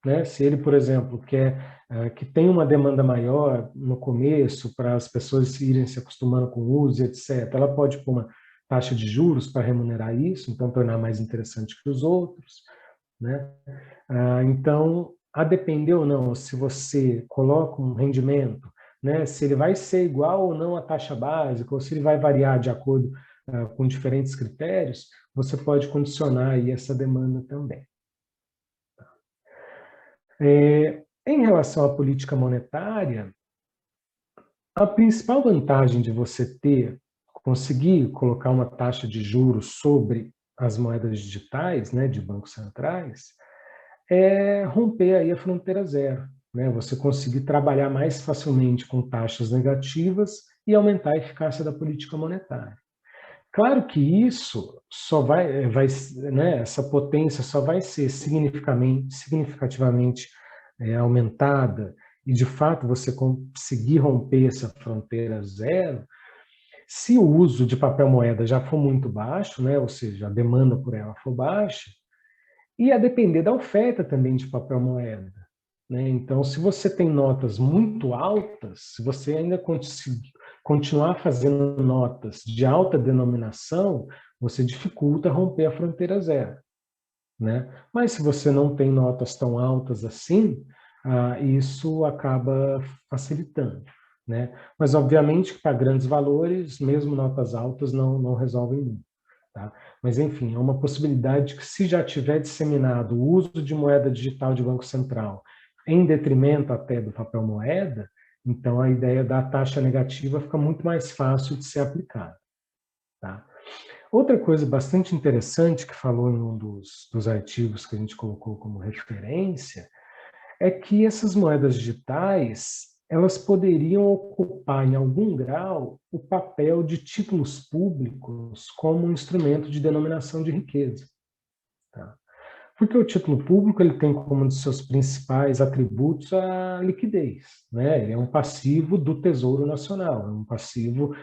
né? Se ele, por exemplo, quer que tenha uma demanda maior no começo, para as pessoas irem se acostumando com o uso, etc., ela pode pôr uma taxa de juros para remunerar isso, então tornar mais interessante que os outros, né? Então, a depender ou não, se você coloca um rendimento, né, se ele vai ser igual ou não à taxa básica, ou se ele vai variar de acordo com diferentes critérios, você pode condicionar aí essa demanda também. Em relação à política monetária, a principal vantagem de você conseguir colocar uma taxa de juros sobre as moedas digitais, né, de bancos centrais, é romper aí a fronteira zero, né? Você conseguir trabalhar mais facilmente com taxas negativas e aumentar a eficácia da política monetária. Claro que isso só né, essa potência só vai ser significativamente aumentada e, de fato, você conseguir romper essa fronteira zero se o uso de papel moeda já for muito baixo, né, ou seja, a demanda por ela for baixa, e a depender da oferta também de papel moeda, né? Então, se você tem notas muito altas, se você ainda continuar fazendo notas de alta denominação, você dificulta romper a fronteira zero, né? Mas se você não tem notas tão altas assim, isso acaba facilitando, né? Mas, obviamente, que para grandes valores, mesmo notas altas não resolvem muito. tá? Mas, enfim, é uma possibilidade que, se já tiver disseminado o uso de moeda digital de Banco Central, em detrimento até do papel moeda, então a ideia da taxa negativa fica muito mais fácil de ser aplicada, tá? Outra coisa bastante interessante que falou em um dos artigos que a gente colocou como referência é que essas moedas digitais, elas poderiam ocupar em algum grau o papel de títulos públicos como um instrumento de denominação de riqueza, tá? Porque o título público ele tem como um de seus principais atributos a liquidez, né? Ele é um passivo do Tesouro Nacional, é um passivo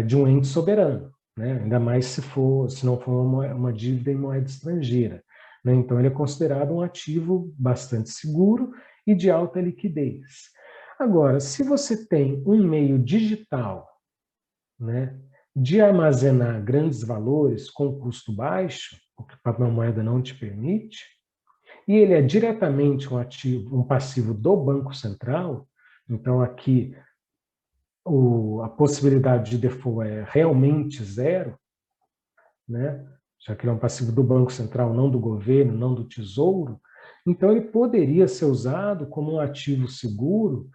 de um ente soberano, né? Ainda mais se não for uma dívida em moeda estrangeira, né? Então ele é considerado um ativo bastante seguro e de alta liquidez. Agora, se você tem um meio digital, né, de armazenar grandes valores com custo baixo, o que o papel moeda não te permite, e ele é diretamente um passivo do Banco Central, então aqui a possibilidade de default é realmente zero, né, já que ele é um passivo do Banco Central, não do governo, não do Tesouro, então ele poderia ser usado como um ativo seguro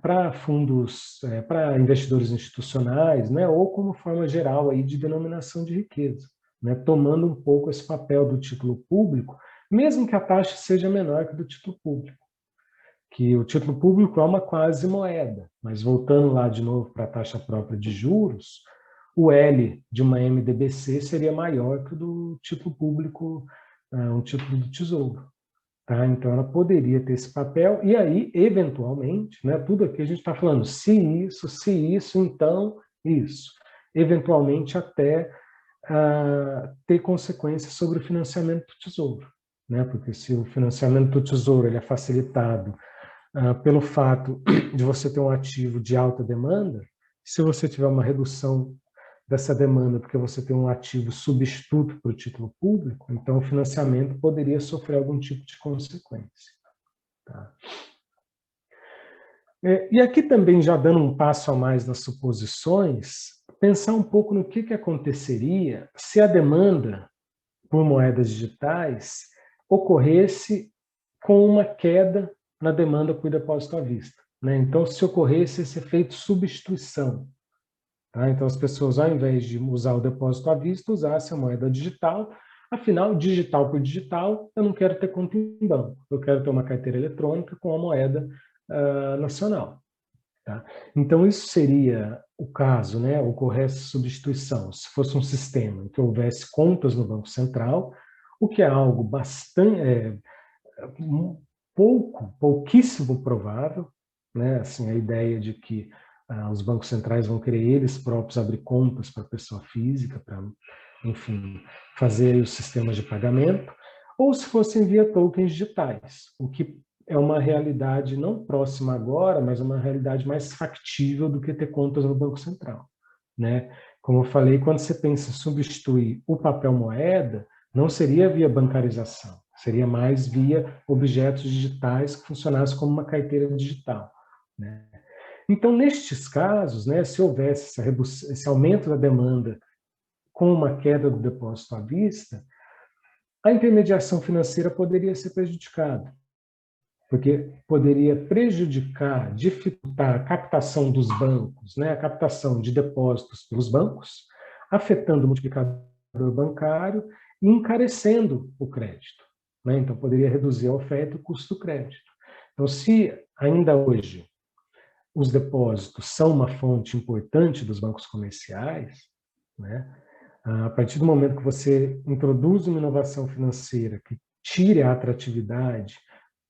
para fundos, para investidores institucionais, né, ou como forma geral aí de denominação de riqueza, né, tomando um pouco esse papel do título público, mesmo que a taxa seja menor que do título público. Que o título público é uma quase moeda, mas voltando lá de novo para a taxa própria de juros, o L de uma MDBC seria maior que o do título público, um título do Tesouro. Tá? Então, ela poderia ter esse papel, e aí, eventualmente, né, tudo aqui a gente está falando, se isso, então isso. Eventualmente, até ter consequências sobre o financiamento do Tesouro. Né? Porque se o financiamento do Tesouro ele é facilitado pelo fato de você ter um ativo de alta demanda, se você tiver uma redução dessa demanda porque você tem um ativo substituto para o título público, então o financiamento poderia sofrer algum tipo de consequência. Tá? E aqui também, já dando um passo a mais nas suposições, pensar um pouco no que aconteceria se a demanda por moedas digitais ocorresse com uma queda na demanda por depósito à vista, né? Então, se ocorresse esse efeito substituição, tá? Então, as pessoas, ao invés de usar o depósito à vista, usassem a moeda digital. Afinal, digital por digital, eu não quero ter conta em banco. Eu quero ter uma carteira eletrônica com a moeda nacional. Tá? Então, isso seria o caso, né? Ocorresse substituição, se fosse um sistema em que houvesse contas no Banco Central, o que é algo bastante, pouquíssimo provável, né? Assim, a ideia de que os bancos centrais vão querer eles próprios abrir contas para a pessoa física, para, enfim, fazer os sistemas de pagamento, ou se fossem via tokens digitais, o que é uma realidade não próxima agora, mas uma realidade mais factível do que ter contas no Banco Central, né? Como eu falei, quando você pensa em substituir o papel moeda, não seria via bancarização, seria mais via objetos digitais que funcionassem como uma carteira digital, né? Então, nestes casos, né, se houvesse esse aumento da demanda com uma queda do depósito à vista, a intermediação financeira poderia ser prejudicada, porque poderia prejudicar, dificultar a captação dos bancos, né, a captação de depósitos pelos bancos, afetando o multiplicador bancário e encarecendo o crédito, né? Então, poderia reduzir a oferta e o custo do crédito. Então, se ainda hoje os depósitos são uma fonte importante dos bancos comerciais, né? A partir do momento que você introduz uma inovação financeira que tire a atratividade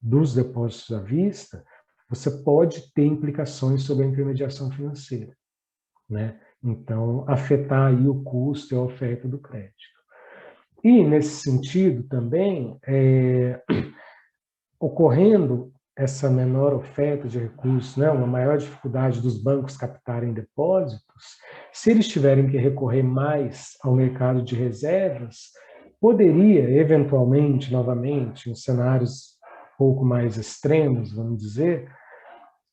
dos depósitos à vista, você pode ter implicações sobre a intermediação financeira, né? Então, afetar aí o custo e a oferta do crédito. E, nesse sentido, também, ocorrendo essa menor oferta de recursos, né, uma maior dificuldade dos bancos captarem depósitos, se eles tiverem que recorrer mais ao mercado de reservas, poderia, eventualmente, novamente, em cenários um pouco mais extremos, vamos dizer,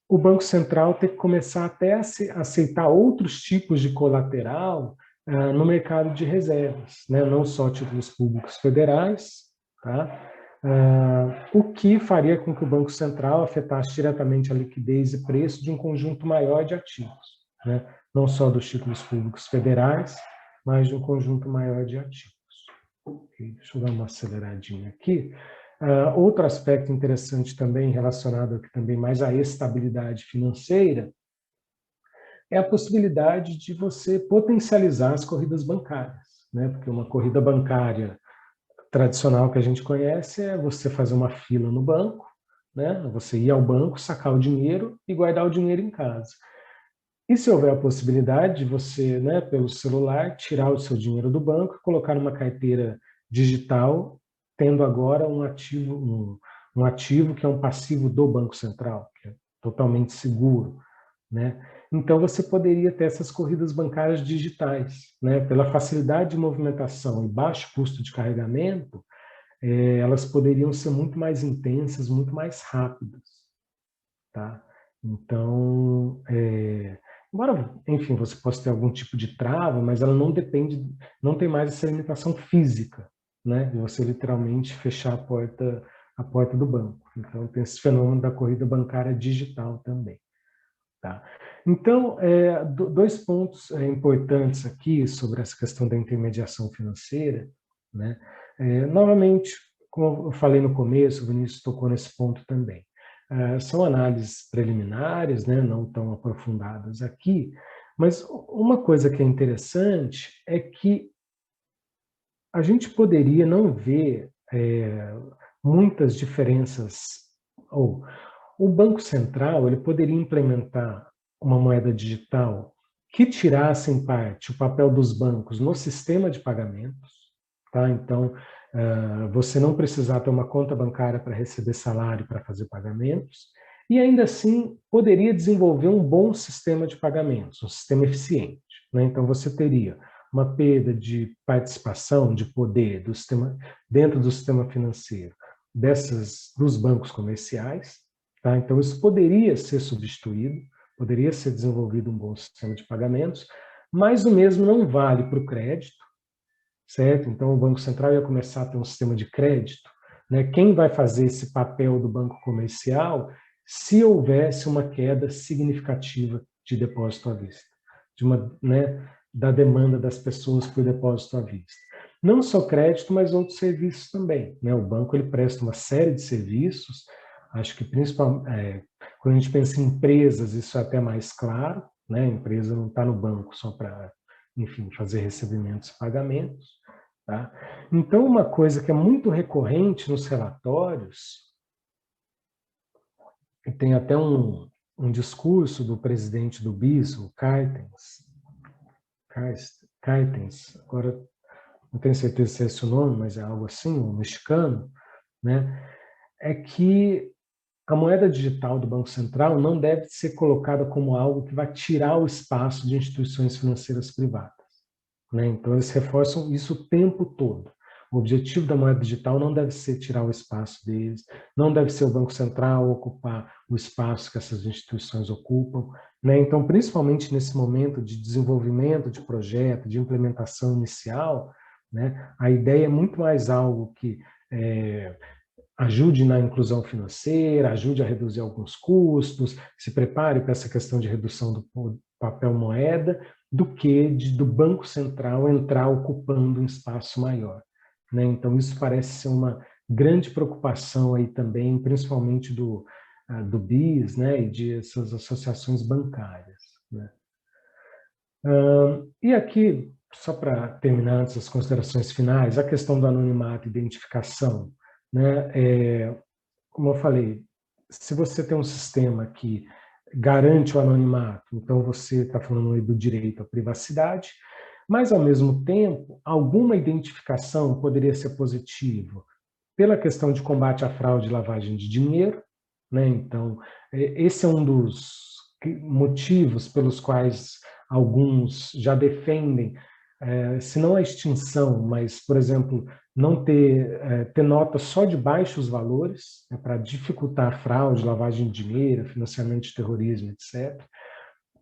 o Banco Central ter que começar até a aceitar outros tipos de colateral no mercado de reservas, né? Não só títulos públicos federais, tá? O que faria com que o Banco Central afetasse diretamente a liquidez e preço de um conjunto maior de ativos, né? Não só dos títulos públicos federais, mas de um conjunto maior de ativos. Okay, deixa eu dar uma aceleradinha aqui. Outro aspecto interessante também, relacionado aqui também mais à estabilidade financeira, é a possibilidade de você potencializar as corridas bancárias, né? Porque uma corrida bancária tradicional que a gente conhece é você fazer uma fila no banco, né? Você ir ao banco, sacar o dinheiro e guardar o dinheiro em casa. E se houver a possibilidade de você, né, pelo celular, tirar o seu dinheiro do banco e colocar numa carteira digital, tendo agora um ativo que é um passivo do Banco Central, que é totalmente seguro, né? Então você poderia ter essas corridas bancárias digitais, né? Pela facilidade de movimentação e baixo custo de carregamento, elas poderiam ser muito mais intensas, muito mais rápidas, tá? Então, embora, enfim, você possa ter algum tipo de trava, mas ela não depende, não tem mais essa limitação física, né? De você literalmente fechar a porta do banco. Então, tem esse fenômeno da corrida bancária digital também. Tá? Então, dois pontos importantes aqui sobre essa questão da intermediação financeira, né? Novamente, como eu falei no começo, o Vinícius tocou nesse ponto também. São análises preliminares, né? Não tão aprofundadas aqui, mas uma coisa que é interessante é que a gente poderia não ver muitas diferenças, ou o Banco Central ele poderia implementar uma moeda digital que tirasse, em parte, o papel dos bancos no sistema de pagamentos. Tá? Então, você não precisar ter uma conta bancária para receber salário, para fazer pagamentos, e ainda assim poderia desenvolver um bom sistema de pagamentos, um sistema eficiente. Né? Então, você teria uma perda de participação, de poder do sistema, dentro do sistema financeiro dos bancos comerciais. Tá? Então, isso poderia ser substituído, poderia ser desenvolvido um bom sistema de pagamentos, mas o mesmo não vale para o crédito, certo? Então, o Banco Central ia começar a ter um sistema de crédito. Né? Quem vai fazer esse papel do banco comercial se houvesse uma queda significativa de depósito à vista, da demanda das pessoas por depósito à vista? Não só crédito, mas outros serviços também. Né? O banco ele presta uma série de serviços. Acho que principalmente quando a gente pensa em empresas, isso é até mais claro. Né? A empresa não está no banco só para, enfim, fazer recebimentos e pagamentos. Tá? Então, uma coisa que é muito recorrente nos relatórios, e tem até um discurso do presidente do BIS, o Cartens, agora não tenho certeza se é esse o nome, mas é algo assim, um mexicano, né? É que a moeda digital do Banco Central não deve ser colocada como algo que vai tirar o espaço de instituições financeiras privadas. Né? Então, eles reforçam isso o tempo todo. O objetivo da moeda digital não deve ser tirar o espaço deles, não deve ser o Banco Central ocupar o espaço que essas instituições ocupam. Né? Então, principalmente nesse momento de desenvolvimento de projeto, de implementação inicial, né? A ideia é muito mais algo que ajude na inclusão financeira, ajude a reduzir alguns custos, se prepare para essa questão de redução do papel moeda, do que do Banco Central entrar ocupando um espaço maior. Né? Então, isso parece ser uma grande preocupação aí também, principalmente do BIS, né? E de essas associações bancárias. Né? E aqui, só para terminar essas considerações finais, a questão do anonimato e identificação. Né? Como eu falei, se você tem um sistema que garante o anonimato, então você está falando aí do direito à privacidade, mas, ao mesmo tempo, alguma identificação poderia ser positiva pela questão de combate à fraude e lavagem de dinheiro. Né? Então, esse é um dos motivos pelos quais alguns já defendem, se não a extinção, mas, por exemplo, não ter nota só de baixos valores, para dificultar a fraude, lavagem de dinheiro, financiamento de terrorismo, etc.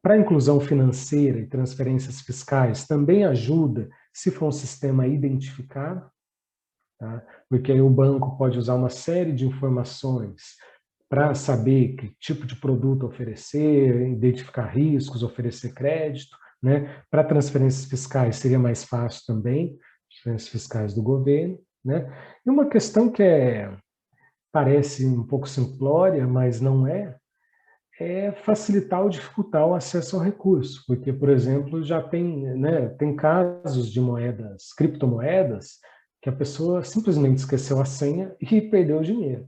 para a inclusão financeira e transferências fiscais também ajuda se for um sistema identificado, tá? Porque aí o banco pode usar uma série de informações para saber que tipo de produto oferecer, identificar riscos, oferecer crédito, né? Para transferências fiscais seria mais fácil também, transferências fiscais do governo, né? E uma questão que parece um pouco simplória, mas não é facilitar ou dificultar o acesso ao recurso, porque, por exemplo, já tem, né, tem casos de moedas, criptomoedas, que a pessoa simplesmente esqueceu a senha e perdeu o dinheiro,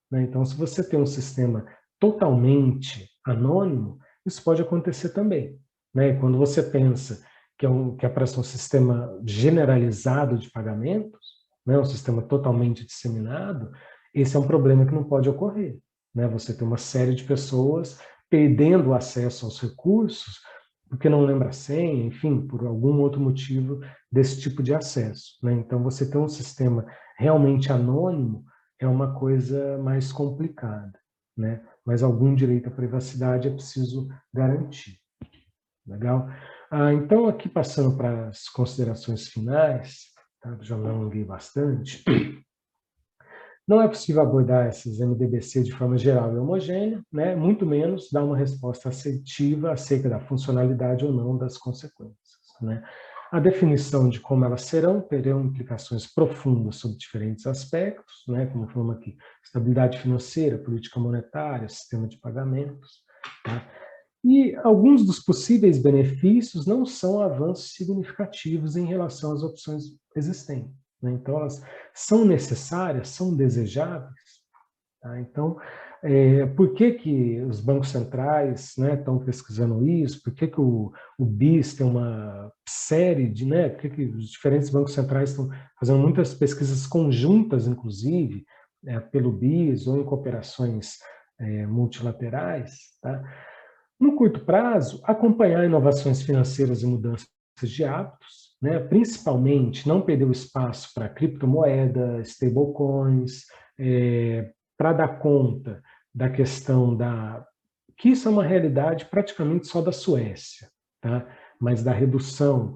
né? Então, se você tem um sistema totalmente anônimo, isso pode acontecer também, né? Quando você pensa que é para ser um sistema generalizado de pagamentos, né, um sistema totalmente disseminado, esse é um problema que não pode ocorrer, né? Você tem uma série de pessoas perdendo o acesso aos recursos porque não lembra a senha, enfim, por algum outro motivo desse tipo de acesso, né? Então, você ter um sistema realmente anônimo é uma coisa mais complicada, né? Mas algum direito à privacidade é preciso garantir. Legal? Então, aqui passando para as considerações finais, tá? Já me alonguei bastante. Não é possível abordar esses MDBC de forma geral e homogênea, né? Muito menos dar uma resposta assertiva acerca da funcionalidade ou não das consequências, né? A definição de como elas serão terão implicações profundas sobre diferentes aspectos, né? Como falamos aqui, estabilidade financeira, política monetária, sistema de pagamentos, tá? E alguns dos possíveis benefícios não são avanços significativos em relação às opções existentes, né? Então, elas são necessárias, são desejáveis. Tá? Então, por que os bancos centrais, né, estão pesquisando isso? Por que o BIS tem uma série de... Né, por que os diferentes bancos centrais estão fazendo muitas pesquisas conjuntas, inclusive, pelo BIS ou em cooperações multilaterais? Tá? No curto prazo, acompanhar inovações financeiras e mudanças de hábitos, né? Principalmente não perder o espaço para criptomoeda, stablecoins, para dar conta da questão que isso é uma realidade praticamente só da Suécia, tá? Mas da redução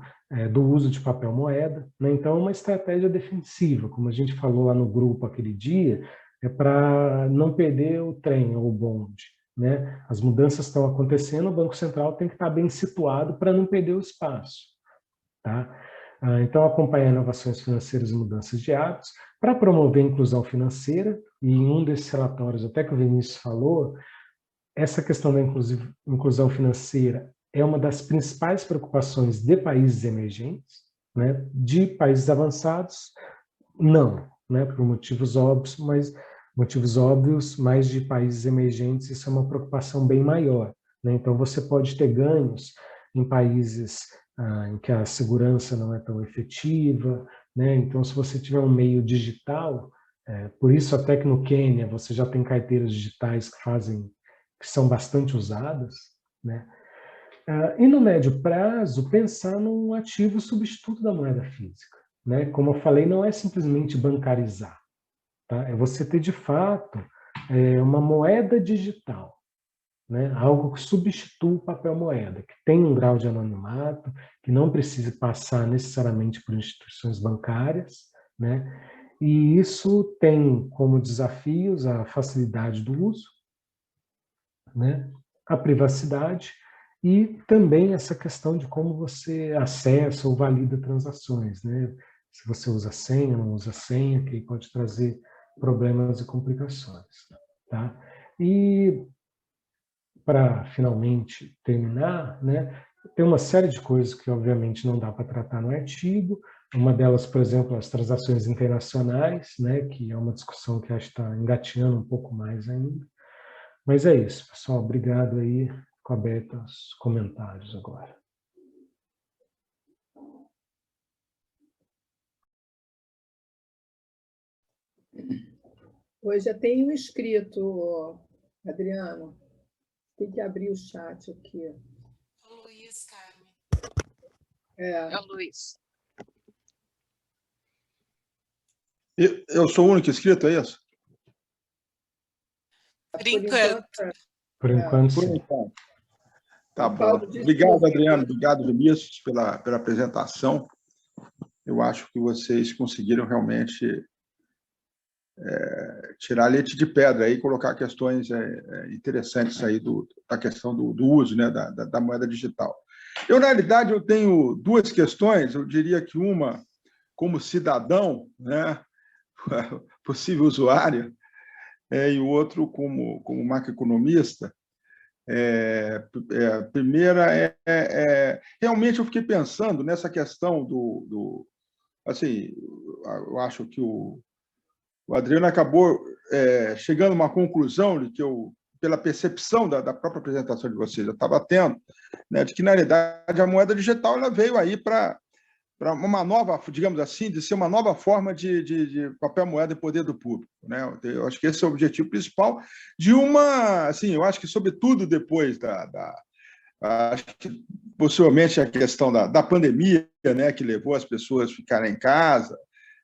do uso de papel moeda, né? Então, é uma estratégia defensiva, como a gente falou lá no grupo aquele dia, é para não perder o trem ou o bonde, né? As mudanças estão acontecendo, o Banco Central tem que estar bem situado para não perder o espaço, tá? Então, acompanhar inovações financeiras e mudanças de hábitos para promover a inclusão financeira, e em um desses relatórios, até que o Vinícius falou, essa questão da inclusão financeira é uma das principais preocupações de países emergentes, né? De países avançados, não, né? Por motivos óbvios, mas de países emergentes isso é uma preocupação bem maior, né? Então, você pode ter ganhos em países em que a segurança não é tão efetiva, né? Então, se você tiver um meio digital, por isso até que no Quênia você já tem carteiras digitais que são bastante usadas, né? E no médio prazo, pensar num ativo substituto da moeda física, né? Como eu falei, não é simplesmente bancarizar, tá? É você ter de fato uma moeda digital, né? Algo que substitua o papel moeda, que tem um grau de anonimato, que não precise passar necessariamente por instituições bancárias, né? E isso tem como desafios a facilidade do uso, né? A privacidade e também essa questão de como você acessa ou valida transações, né? Se você usa senha, não usa senha, que pode trazer problemas e complicações, tá? E para finalmente terminar, né, tem uma série de coisas que obviamente não dá para tratar no artigo. Uma delas, por exemplo, as transações internacionais, né, que é uma discussão que acho que está engatinhando um pouco mais ainda. Mas é isso, pessoal. Obrigado aí. Fico aberto aos comentários agora. Hoje já tem um inscrito, Adriano. Tem que abrir o chat aqui. O Luiz, Carmen. É o Luiz. Eu sou o único inscrito, é isso? Por enquanto. Por enquanto, Por sim. enquanto. Tá O bom. Paulo disse Obrigado, que- Adriano. Obrigado, Vinícius, pela apresentação. Eu acho que vocês conseguiram realmente tirar leite de pedra aí e colocar questões interessantes aí da questão do uso, né, da moeda digital. Eu, na realidade, eu tenho duas questões. Eu diria que uma, como cidadão, né, possível usuário, e o outro como macroeconomista. A primeira realmente eu fiquei pensando nessa questão assim, eu acho que o Adriano acabou chegando a uma conclusão de que pela percepção da própria apresentação de vocês, eu estava tendo, né, de que, na realidade, a moeda digital ela veio aí para uma nova, digamos assim, de ser uma nova forma de papel moeda em poder do público, né? Eu acho que esse é o objetivo principal de assim, eu acho que, sobretudo, depois acho que, possivelmente, a questão da pandemia, né, que levou as pessoas a ficarem em casa,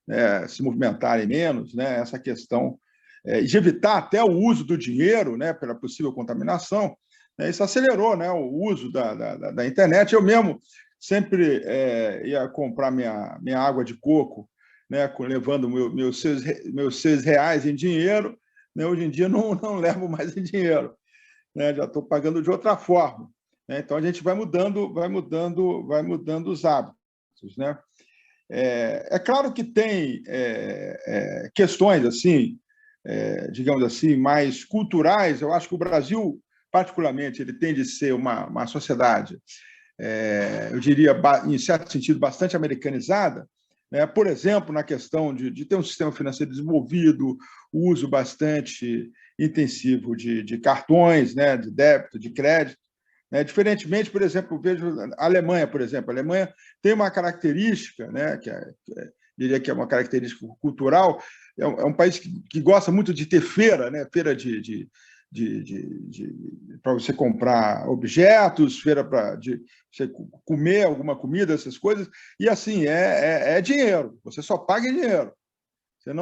né, se movimentarem menos, né, essa questão de evitar até o uso do dinheiro, né, pela possível contaminação, né, isso acelerou, né, o uso da internet. Eu mesmo sempre ia comprar minha água de coco, né, levando meus R$6 em dinheiro, né, hoje em dia não levo mais em dinheiro, né, já estou pagando de outra forma, né, então a gente vai mudando os hábitos, né. É claro que tem questões assim, digamos assim, mais culturais. Eu acho que o Brasil, particularmente, ele tende a ser uma sociedade, eu diria, em certo sentido, bastante americanizada, né? Por exemplo, na questão de ter um sistema financeiro desenvolvido, o uso bastante intensivo de cartões, né? De débito, de crédito. Diferentemente, por exemplo, vejo a Alemanha, por exemplo. A Alemanha tem uma característica, né, diria que é uma característica cultural, é um país que gosta muito de ter feira, né, feira para você comprar objetos, feira para você comer alguma comida, essas coisas, e assim, é dinheiro, você só paga em dinheiro. Você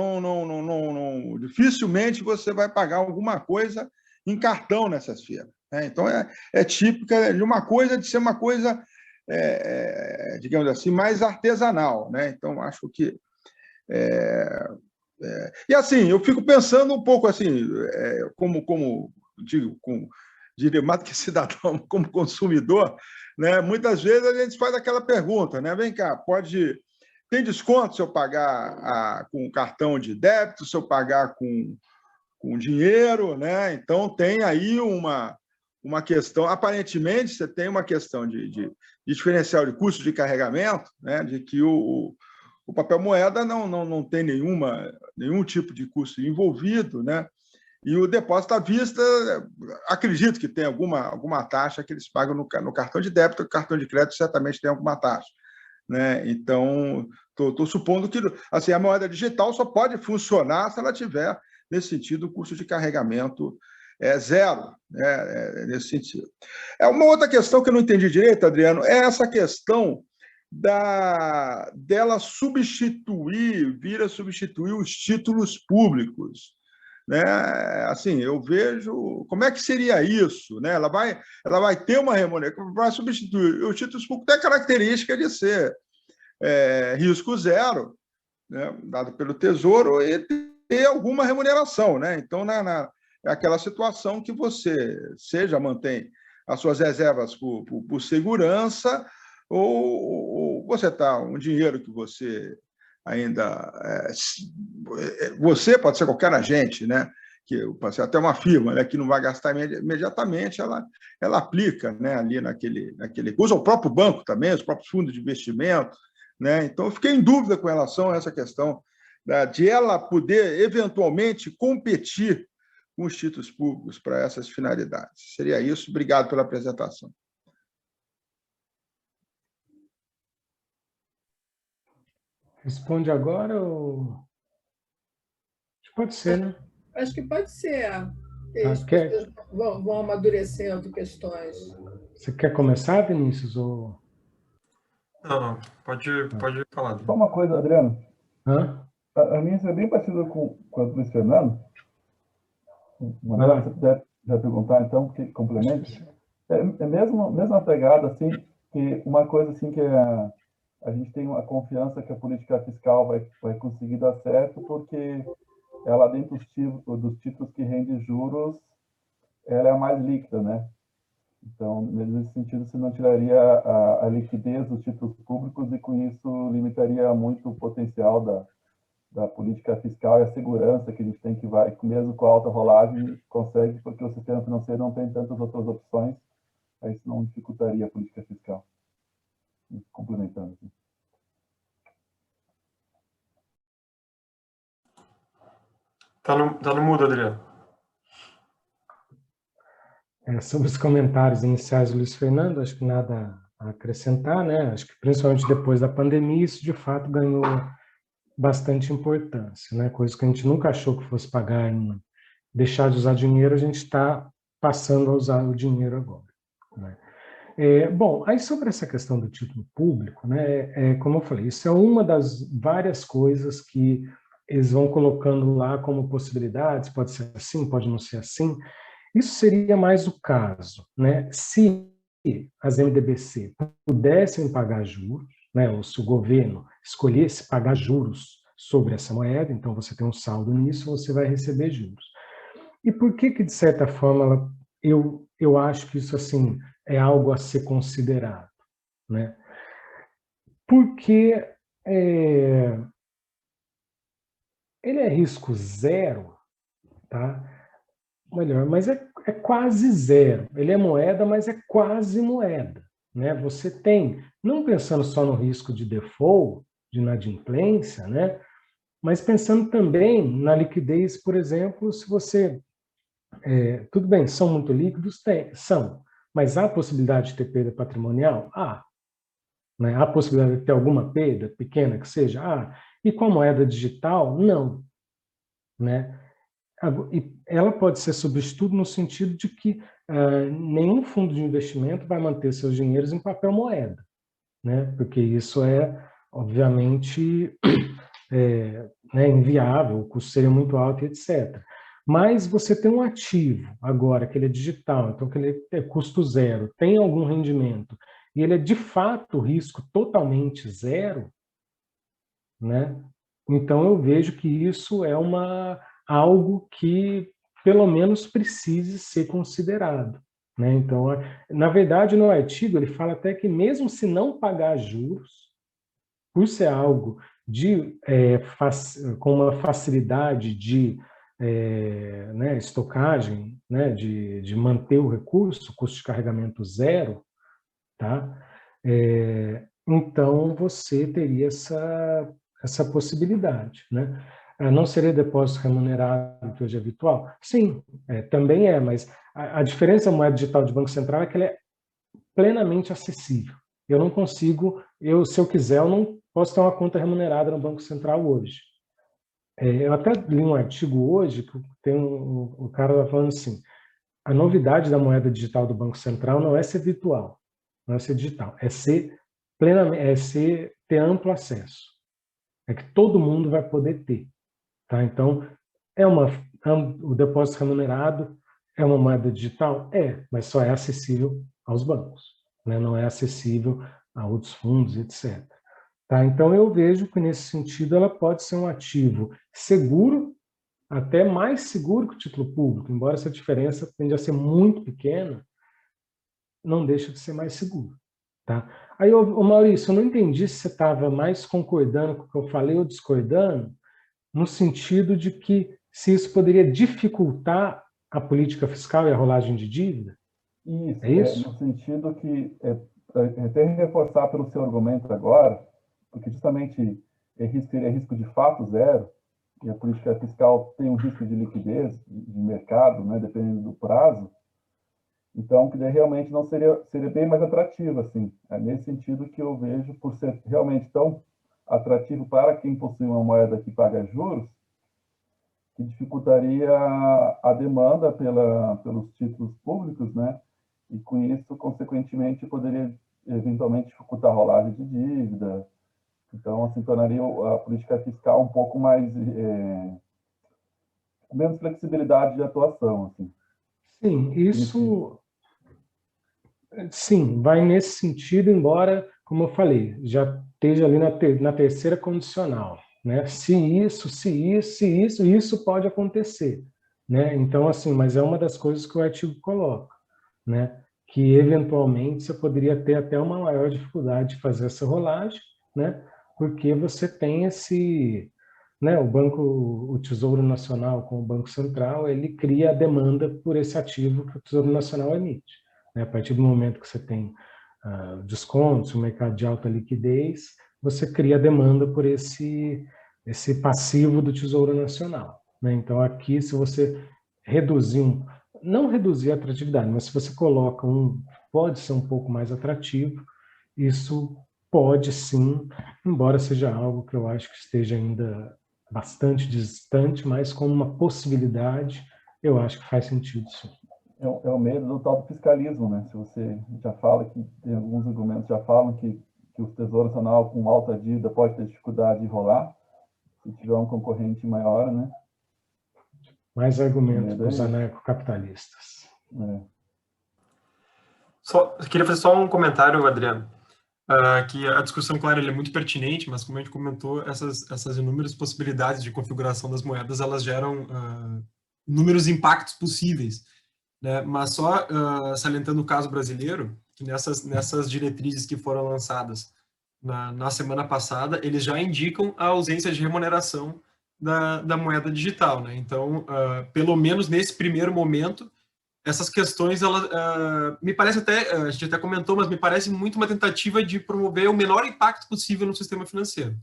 dificilmente você vai pagar alguma coisa em cartão nessas feiras. Então, é típica de uma coisa, de ser uma coisa, digamos assim, mais artesanal, né? Então, acho que... E, assim, eu fico pensando um pouco, assim, como digo, diria mais do que cidadão, como consumidor, né? Muitas vezes a gente faz aquela pergunta, né? Vem cá, tem desconto se eu pagar com cartão de débito, se eu pagar com dinheiro, né? Então, tem aí uma questão, aparentemente, você tem uma questão de diferencial de custo de carregamento, né? De que o papel moeda não tem nenhum tipo de custo envolvido, né? E o depósito à vista, acredito que tem alguma taxa que eles pagam no cartão de débito, o cartão de crédito certamente tem alguma taxa, né? Então, estou supondo que assim, a moeda digital só pode funcionar se ela tiver, nesse sentido, o custo de carregamento zero, né, nesse sentido. Uma outra questão que eu não entendi direito, Adriano, é essa questão dela vir a substituir os títulos públicos, né? Assim, eu vejo como é que seria isso, né? Ela vai ter uma remuneração, vai substituir os títulos públicos, tem a característica de ser risco zero, né, dado pelo Tesouro, e ter alguma remuneração, né? Então, é aquela situação que você mantém as suas reservas por segurança, ou você um dinheiro que você ainda... você pode ser qualquer agente, né? Pode ser até uma firma, né, que não vai gastar imediatamente, ela aplica, né, ali naquele... Usa o próprio banco também, os próprios fundos de investimento, né? Então, eu fiquei em dúvida com relação a essa questão de ela poder, eventualmente, competir com os títulos públicos para essas finalidades. Seria isso. Obrigado pela apresentação. Responde agora ou... Pode ser, né? Acho que pode ser. Quer... Vão amadurecendo questões. Você quer começar, Vinícius? Ou... Não, pode falar. Só uma coisa, Adriano. Hã? A minha é bem parecida com a do Luiz Fernando. Você puder já perguntar, então, que complemento. É mesma pegada, assim, que uma coisa assim que a gente tem uma confiança que a política fiscal vai conseguir dar certo, porque ela, dentro dos títulos que rendem juros, ela é a mais líquida, né? Então, nesse sentido, você não tiraria a liquidez dos títulos públicos e, com isso, limitaria muito o potencial da política fiscal e a segurança que a gente tem que vai, mesmo com a alta rolagem, consegue, porque o sistema financeiro não tem tantas outras opções, aí isso não dificultaria a política fiscal. Complementando. Assim. Tá no mudo, Adriano. Sobre os comentários iniciais do Luiz Fernando, acho que nada a acrescentar, né? Acho que principalmente depois da pandemia, isso de fato ganhou bastante importância, né? Coisa que a gente nunca achou que fosse pagar em deixar de usar dinheiro, a gente está passando a usar o dinheiro agora, né? Bom, aí sobre essa questão do título público, né? Como eu falei, isso é uma das várias coisas que eles vão colocando lá como possibilidades, pode ser assim, pode não ser assim. Isso seria mais o caso, né? Se as MDBC pudessem pagar juros, né? Ou se o governo escolhesse pagar juros sobre essa moeda, então você tem um saldo nisso, você vai receber juros. E por que de certa forma, eu acho que isso assim é algo a ser considerado, né? Porque ele é risco zero, tá? Melhor, mas é quase zero. Ele é moeda, mas é quase moeda, né? Você tem, não pensando só no risco de default, de inadimplência, né? Mas pensando também na liquidez, por exemplo, se você tudo bem, são muito líquidos? São. Mas há possibilidade de ter perda patrimonial? Há. Né? Há possibilidade de ter alguma perda, pequena que seja? Há. E com a moeda digital? Não. Né? E ela pode ser substituída no sentido de que nenhum fundo de investimento vai manter seus dinheiros em papel moeda. Né? Porque isso é, obviamente, né, inviável, o custo seria muito alto, etc. Mas você tem um ativo agora, que ele é digital, então que ele é custo zero, tem algum rendimento, e ele é de fato risco totalmente zero, né? Então eu vejo que isso é algo que pelo menos precise ser considerado. Né? Então, na verdade, no artigo ele fala até que mesmo se não pagar juros, por ser algo com uma facilidade de né, estocagem, né, de manter o recurso, custo de carregamento zero, tá? Então você teria essa possibilidade, né? Não seria depósito remunerado, que hoje é habitual? Sim, também é, mas a diferença da moeda digital de Banco Central é que ela é plenamente acessível. Eu não consigo, se eu quiser, eu não posso ter uma conta remunerada no Banco Central hoje. Eu até li um artigo hoje que tem o cara lá falando assim, a novidade da moeda digital do Banco Central não é ser virtual, não é ser digital, é ser plenamente, ter amplo acesso. É que todo mundo vai poder ter. Tá? Então, o depósito remunerado é uma moeda digital? Mas só é acessível aos bancos, né? Não é acessível a outros fundos, etc. Tá? Então, eu vejo que, nesse sentido, ela pode ser um ativo seguro, até mais seguro que o título público, embora essa diferença tende a ser muito pequena, não deixa de ser mais seguro. Tá? Aí, Maurício, eu não entendi se você estava mais concordando com o que eu falei ou discordando, no sentido de que se isso poderia dificultar a política fiscal e a rolagem de dívida? Isso, É isso? no sentido que, até reforçar pelo seu argumento agora, porque justamente seria risco de fato zero, e a política fiscal tem um risco de liquidez de mercado, né, dependendo do prazo, então que daí realmente não seria bem mais atrativo, assim. É nesse sentido que eu vejo, por ser realmente tão atrativo para quem possui uma moeda que paga juros, que dificultaria a demanda pelos títulos públicos, né? E com isso, consequentemente, poderia eventualmente dificultar a rolagem de dívida. Então, assim, tornaria a política fiscal um pouco mais menos flexibilidade de atuação, assim. Sim, isso Sim, vai nesse sentido, embora, como eu falei, já esteja ali na terceira condicional, né? Se isso pode acontecer, né? Então, assim, mas é uma das coisas que o artigo coloca, né? Que eventualmente você poderia ter até uma maior dificuldade de fazer essa rolagem, né? Porque você tem esse, né? O Tesouro Nacional com o Banco Central, ele cria a demanda por esse ativo que o Tesouro Nacional emite, né? A partir do momento que você tem descontos, um mercado de alta liquidez, você cria demanda por esse passivo do Tesouro Nacional, né? Então, aqui, se você não reduzir a atratividade, mas se você coloca pode ser um pouco mais atrativo, isso pode sim, embora seja algo que eu acho que esteja ainda bastante distante, mas como uma possibilidade, eu acho que faz sentido, sim. É o medo do tal do fiscalismo, né? Se você já fala que tem alguns argumentos já falam que o Tesouro Nacional com alta dívida pode ter dificuldade de rolar, se tiver um concorrente maior, né? Mais argumentos para os anarcocapitalistas. Eu queria fazer só um comentário, Adriano, que a discussão, claro, ele é muito pertinente, mas como a gente comentou, essas inúmeras possibilidades de configuração das moedas, elas geram inúmeros impactos possíveis, né? Mas só salientando o caso brasileiro, que nessas diretrizes que foram lançadas na semana passada, eles já indicam a ausência de remuneração da moeda digital, né? Então, pelo menos nesse primeiro momento, essas questões, me parece até, a gente até comentou, mas me parece muito uma tentativa de promover o menor impacto possível no sistema financeiro,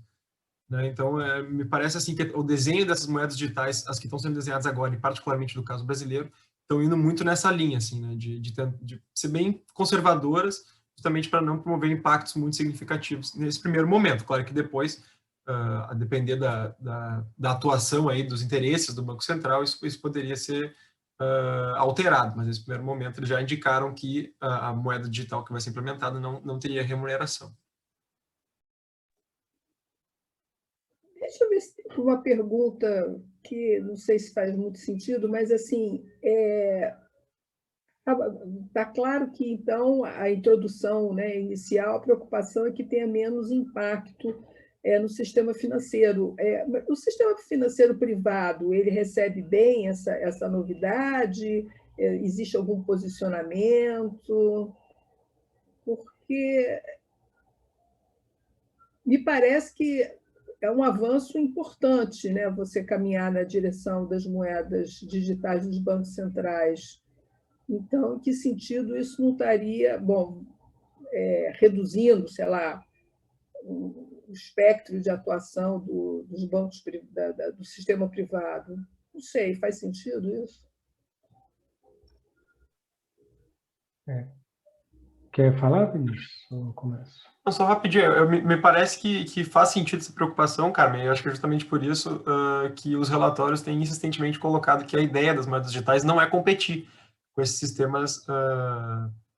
né? Então, me parece assim que o desenho dessas moedas digitais, as que estão sendo desenhadas agora, e particularmente no caso brasileiro, estão indo muito nessa linha, assim, né? De ser bem conservadoras, justamente para não promover impactos muito significativos nesse primeiro momento. Claro que depois, a depender da atuação aí dos interesses do Banco Central, isso poderia ser alterado, mas nesse primeiro momento eles já indicaram que a moeda digital que vai ser implementada não teria remuneração. Deixa eu ver se tem uma pergunta que não sei se faz muito sentido, mas assim, está claro que então a introdução, né, inicial, a preocupação é que tenha menos impacto no sistema financeiro. O sistema financeiro privado, ele recebe bem essa novidade? Existe algum posicionamento? Porque me parece que é um avanço importante, né, você caminhar na direção das moedas digitais dos bancos centrais. Então, em que sentido isso não estaria, reduzindo, sei lá, o espectro de atuação dos bancos do sistema privado? Não sei, faz sentido isso? Quer falar, Vinícius? Ou começo? Não, só rapidinho, me parece que faz sentido essa preocupação, Carmen, eu acho que é justamente por isso que os relatórios têm insistentemente colocado que a ideia das moedas digitais não é competir com esses sistemas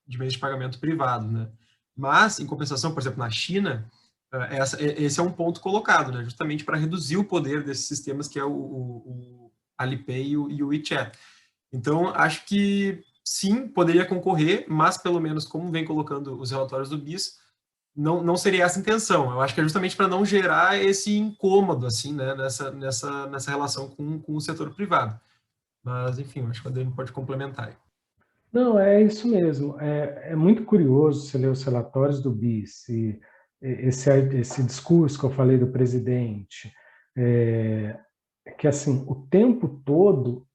de meios de pagamento privado, né? Mas, em compensação, por exemplo, na China, esse é um ponto colocado, né? Justamente para reduzir o poder desses sistemas, que é o Alipay e o WeChat. Então, acho que sim, poderia concorrer, mas pelo menos como vem colocando os relatórios do BIS, não seria essa a intenção. Eu acho que é justamente para não gerar esse incômodo, assim, né, nessa relação com o setor privado. Mas, enfim, acho que o Adriano pode complementar aí. Não, é isso mesmo. É muito curioso você ler os relatórios do BIS, e esse discurso que eu falei do presidente, que, assim, o tempo todo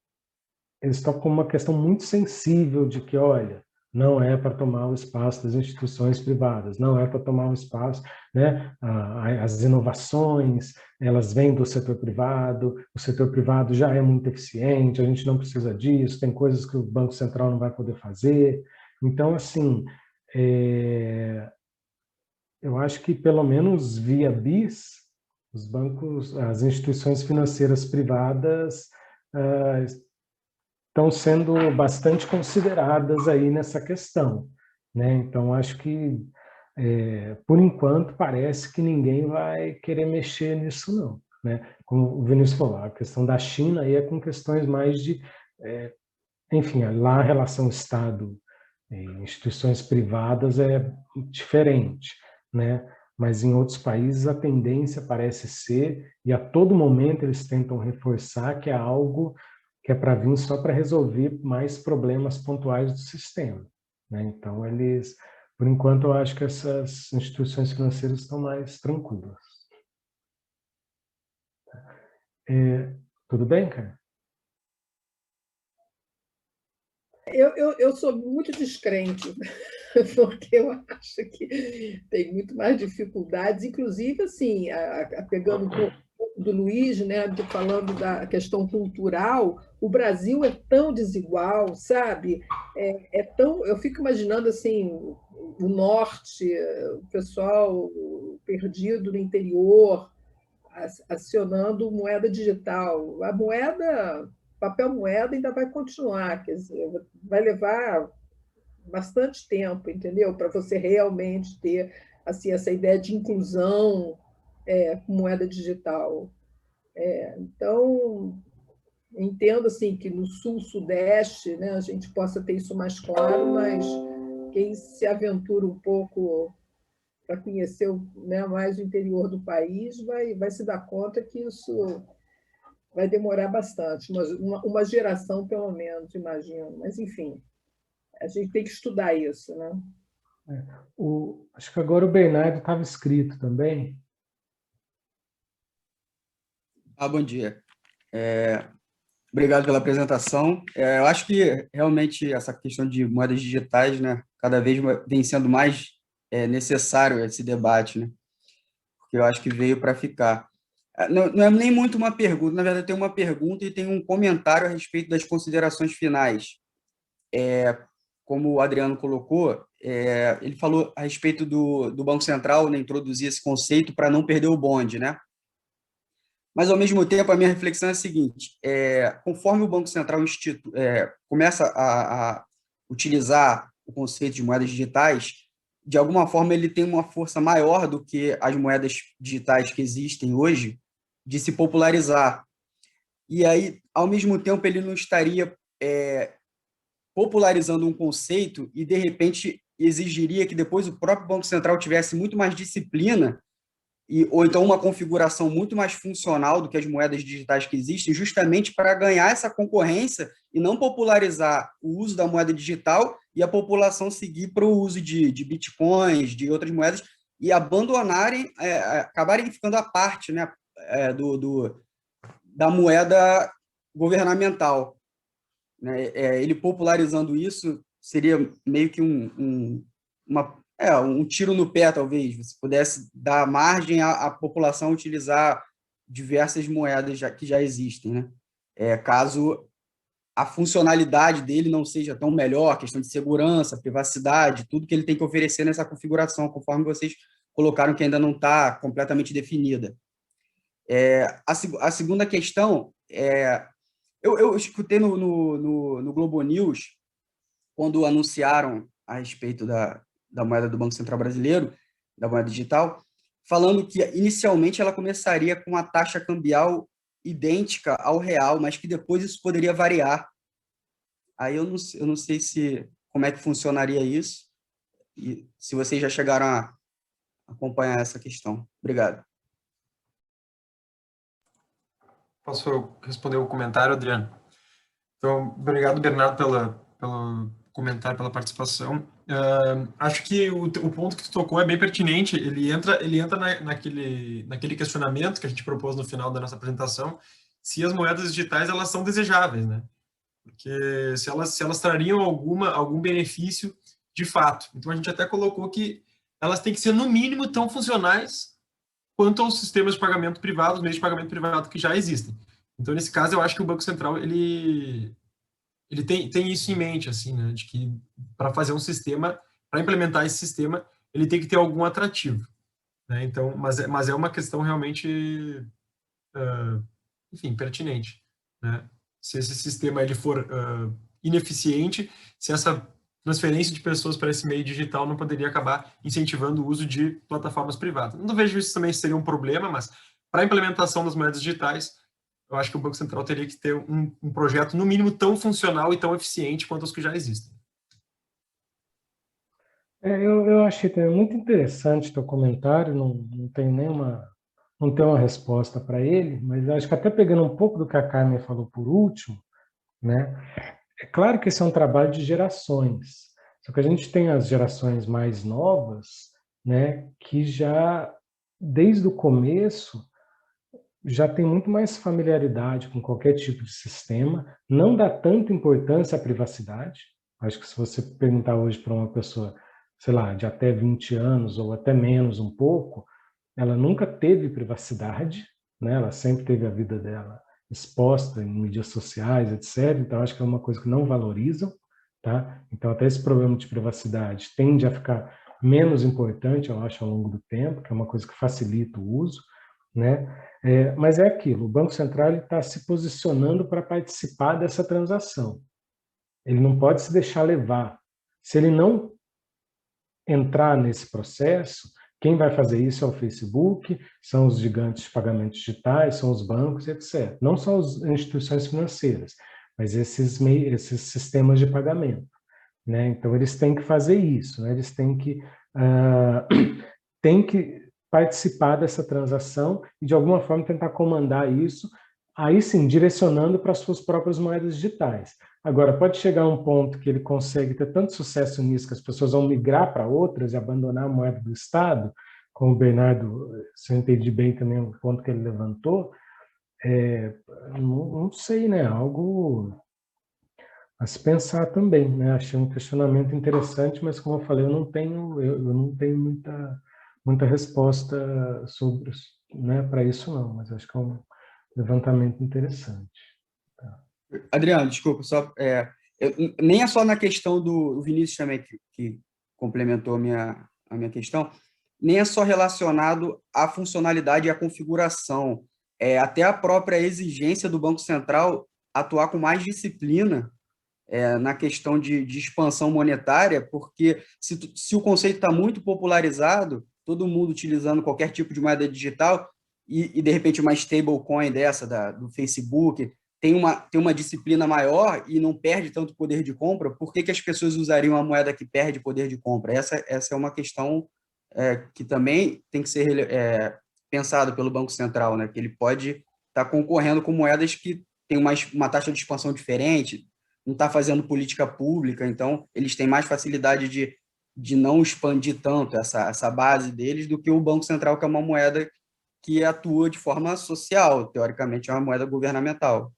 eles estão com uma questão muito sensível de que, olha, não é para tomar o espaço das instituições privadas, não é para tomar o espaço, né? As inovações, elas vêm do setor privado, o setor privado já é muito eficiente, a gente não precisa disso, tem coisas que o Banco Central não vai poder fazer. Então, assim, eu acho que, pelo menos via BIS, os bancos, as instituições financeiras privadas estão sendo bastante consideradas aí nessa questão, né? Então, acho que, por enquanto, parece que ninguém vai querer mexer nisso, não, né? Como o Vinícius falou, a questão da China aí é com questões mais de, enfim, lá a relação Estado instituições privadas é diferente, né? Mas em outros países a tendência parece ser, e a todo momento eles tentam reforçar que é algo que é para vir só para resolver mais problemas pontuais do sistema, né? Então, por enquanto, eu acho que essas instituições financeiras estão mais tranquilas. Tudo bem, cara? Eu sou muito descrente, porque eu acho que tem muito mais dificuldades, inclusive, assim, pegando um pouco do Luiz, né, falando da questão cultural, o Brasil é tão desigual, sabe? Eu fico imaginando, assim, o norte, o pessoal perdido no interior, acionando moeda digital. A moeda, papel moeda ainda vai continuar, quer dizer, vai levar bastante tempo, entendeu? Para você realmente ter assim essa ideia de inclusão com moeda digital. Então, entendo assim que no sul-sudeste, né, a gente possa ter isso mais claro, mas quem se aventura um pouco para conhecer, né, mais o interior do país vai se dar conta que isso vai demorar bastante, uma geração pelo menos, imagino. Mas, enfim, a gente tem que estudar isso, né? Acho que agora o Bernardo estava inscrito também. Bom dia. Obrigado pela apresentação. Eu acho que realmente essa questão de moedas digitais, né, cada vez vem sendo mais necessário esse debate, né? Porque eu acho que veio para ficar. Não é nem muito uma pergunta, na verdade tem uma pergunta e tem um comentário a respeito das considerações finais. Como o Adriano colocou, ele falou a respeito do Banco Central, né, introduzir esse conceito para não perder o bonde, né? Mas, ao mesmo tempo, a minha reflexão é a seguinte, conforme o Banco Central começa a utilizar o conceito de moedas digitais, de alguma forma ele tem uma força maior do que as moedas digitais que existem hoje, de se popularizar. E aí, ao mesmo tempo, ele não estaria popularizando um conceito e, de repente, exigiria que depois o próprio Banco Central tivesse muito mais disciplina ou então uma configuração muito mais funcional do que as moedas digitais que existem, justamente para ganhar essa concorrência e não popularizar o uso da moeda digital e a população seguir para o uso de bitcoins, de outras moedas, e abandonarem, acabarem ficando à parte, né, da moeda governamental. Né? Ele popularizando isso seria meio que um tiro no pé, talvez, se pudesse dar margem à população utilizar diversas moedas que já existem, né? Caso a funcionalidade dele não seja tão melhor, questão de segurança, privacidade, tudo que ele tem que oferecer nessa configuração, conforme vocês colocaram que ainda não está completamente definida. A segunda questão, eu escutei no Globo News, quando anunciaram a respeito da moeda do Banco Central Brasileiro, da moeda digital, falando que inicialmente ela começaria com uma taxa cambial idêntica ao real, mas que depois isso poderia variar. Aí eu não sei como é que funcionaria isso, e se vocês já chegaram a acompanhar essa questão. Obrigado. Posso responder o comentário, Adriano? Então, obrigado, Bernardo, pelo comentário, pela participação. Acho que o ponto que tu tocou é bem pertinente. Ele entra naquele questionamento que a gente propôs no final da nossa apresentação, se as moedas digitais elas são desejáveis, né? Porque se elas trariam algum benefício de fato. Então a gente até colocou que elas têm que ser no mínimo tão funcionais quanto aos sistemas de pagamento privado, os meios de pagamento privado que já existem. Então nesse caso eu acho que o Banco Central ele tem isso em mente, assim, né, de que para fazer um sistema, para implementar esse sistema, ele tem que ter algum atrativo, né? Então, mas é uma questão realmente, enfim, pertinente, né? Se esse sistema ele for ineficiente, se essa transferência de pessoas para esse meio digital não poderia acabar incentivando o uso de plataformas privadas. Não vejo isso também seria um problema, mas para a implementação das moedas digitais, eu acho que o Banco Central teria que ter um projeto, no mínimo, tão funcional e tão eficiente quanto os que já existem. Eu achei também muito interessante teu comentário, não tenho não tenho uma resposta para ele, mas acho que até pegando um pouco do que a Carmen falou por último, né? É claro que esse é um trabalho de gerações, só que a gente tem as gerações mais novas, né, que já, desde o começo, já tem muito mais familiaridade com qualquer tipo de sistema, não dá tanta importância à privacidade. Acho que se você perguntar hoje para uma pessoa, sei lá, de até 20 anos ou até menos um pouco, ela nunca teve privacidade, né? Ela sempre teve a vida dela exposta em mídias sociais, etc. Então, acho que é uma coisa que não valorizam, tá? Então, até esse problema de privacidade tende a ficar menos importante, eu acho, ao longo do tempo, que é uma coisa que facilita o uso, né? Mas é aquilo, o Banco Central está se posicionando para participar dessa transação. Ele não pode se deixar levar. Se ele não entrar nesse processo, quem vai fazer isso é o Facebook, são os gigantes de pagamentos digitais, são os bancos, etc. Não são as instituições financeiras, mas esses sistemas de pagamento, né? Então, eles têm que fazer isso, né? Eles têm que participar dessa transação e, de alguma forma, tentar comandar isso, aí sim, direcionando para as suas próprias moedas digitais. Agora, pode chegar a um ponto que ele consegue ter tanto sucesso nisso que as pessoas vão migrar para outras e abandonar a moeda do Estado, como o Bernardo, se eu entendi bem também o ponto que ele levantou, não sei, né? Algo a se pensar também, né? Achei um questionamento interessante, mas como eu falei, eu não tenho muita resposta sobre, né, para isso não, mas acho que é um levantamento interessante. Tá. Adriano, desculpa, nem é só na questão do Vinícius também, que complementou a minha questão, nem é só relacionado à funcionalidade e à configuração, até a própria exigência do Banco Central atuar com mais disciplina na questão de expansão monetária, porque se o conceito está muito popularizado, todo mundo utilizando qualquer tipo de moeda digital, de repente uma stablecoin dessa do Facebook tem uma disciplina maior e não perde tanto poder de compra, por que as pessoas usariam uma moeda que perde poder de compra? Essa é uma questão que também tem que ser pensado pelo Banco Central, né? Que ele pode estar concorrendo com moedas que têm uma taxa de expansão diferente, não está fazendo política pública, então eles têm mais facilidade de não expandir tanto essa base deles do que o Banco Central, que é uma moeda que atua de forma social, teoricamente é uma moeda governamental.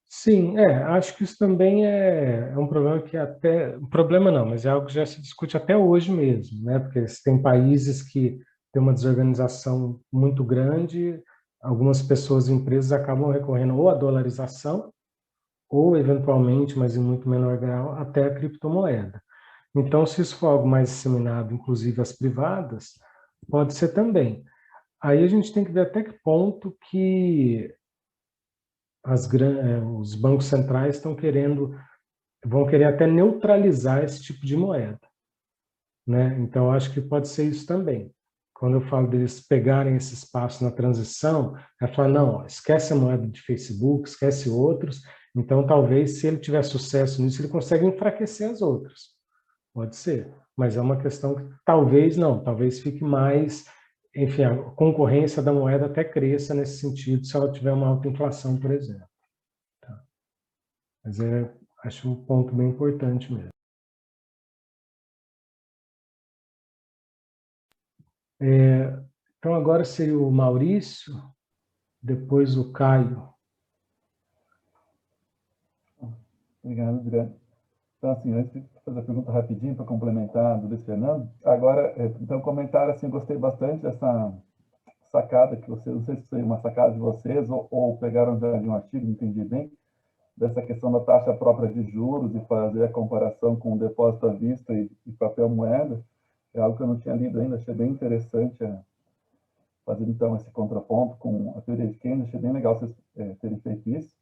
Sim, acho que isso também é um problema que até, um problema não, mas é algo que já se discute até hoje mesmo, né? Porque se tem países que têm uma desorganização muito grande, algumas pessoas e empresas acabam recorrendo ou à dolarização, ou eventualmente, mas em muito menor grau, até a criptomoeda. Então, se isso for algo mais disseminado, inclusive às privadas, pode ser também. Aí a gente tem que ver até que ponto que os bancos centrais vão querer até neutralizar esse tipo de moeda, né? Então, acho que pode ser isso também. Quando eu falo deles pegarem esse espaço na transição, é falar, não, ó, esquece a moeda de Facebook, esquece outros, então talvez, se ele tiver sucesso nisso, ele consegue enfraquecer as outras. Pode ser, mas é uma questão que talvez não, talvez fique mais, enfim, a concorrência da moeda até cresça nesse sentido, se ela tiver uma alta inflação, por exemplo. Tá? Mas acho um ponto bem importante mesmo. Então, agora seria o Maurício, depois o Caio. Obrigado, Adriano. Então, assim, antes de fazer a pergunta rapidinho para complementar do Luiz Fernando, agora, então, comentário, assim, gostei bastante dessa sacada que vocês, não sei se foi uma sacada de vocês ou pegaram já de um artigo, não entendi bem, dessa questão da taxa própria de juros e fazer a comparação com o depósito à vista e papel moeda, é algo que eu não tinha lido ainda, achei bem interessante fazer, então, esse contraponto com a teoria de Keynes, achei bem legal vocês terem feito isso.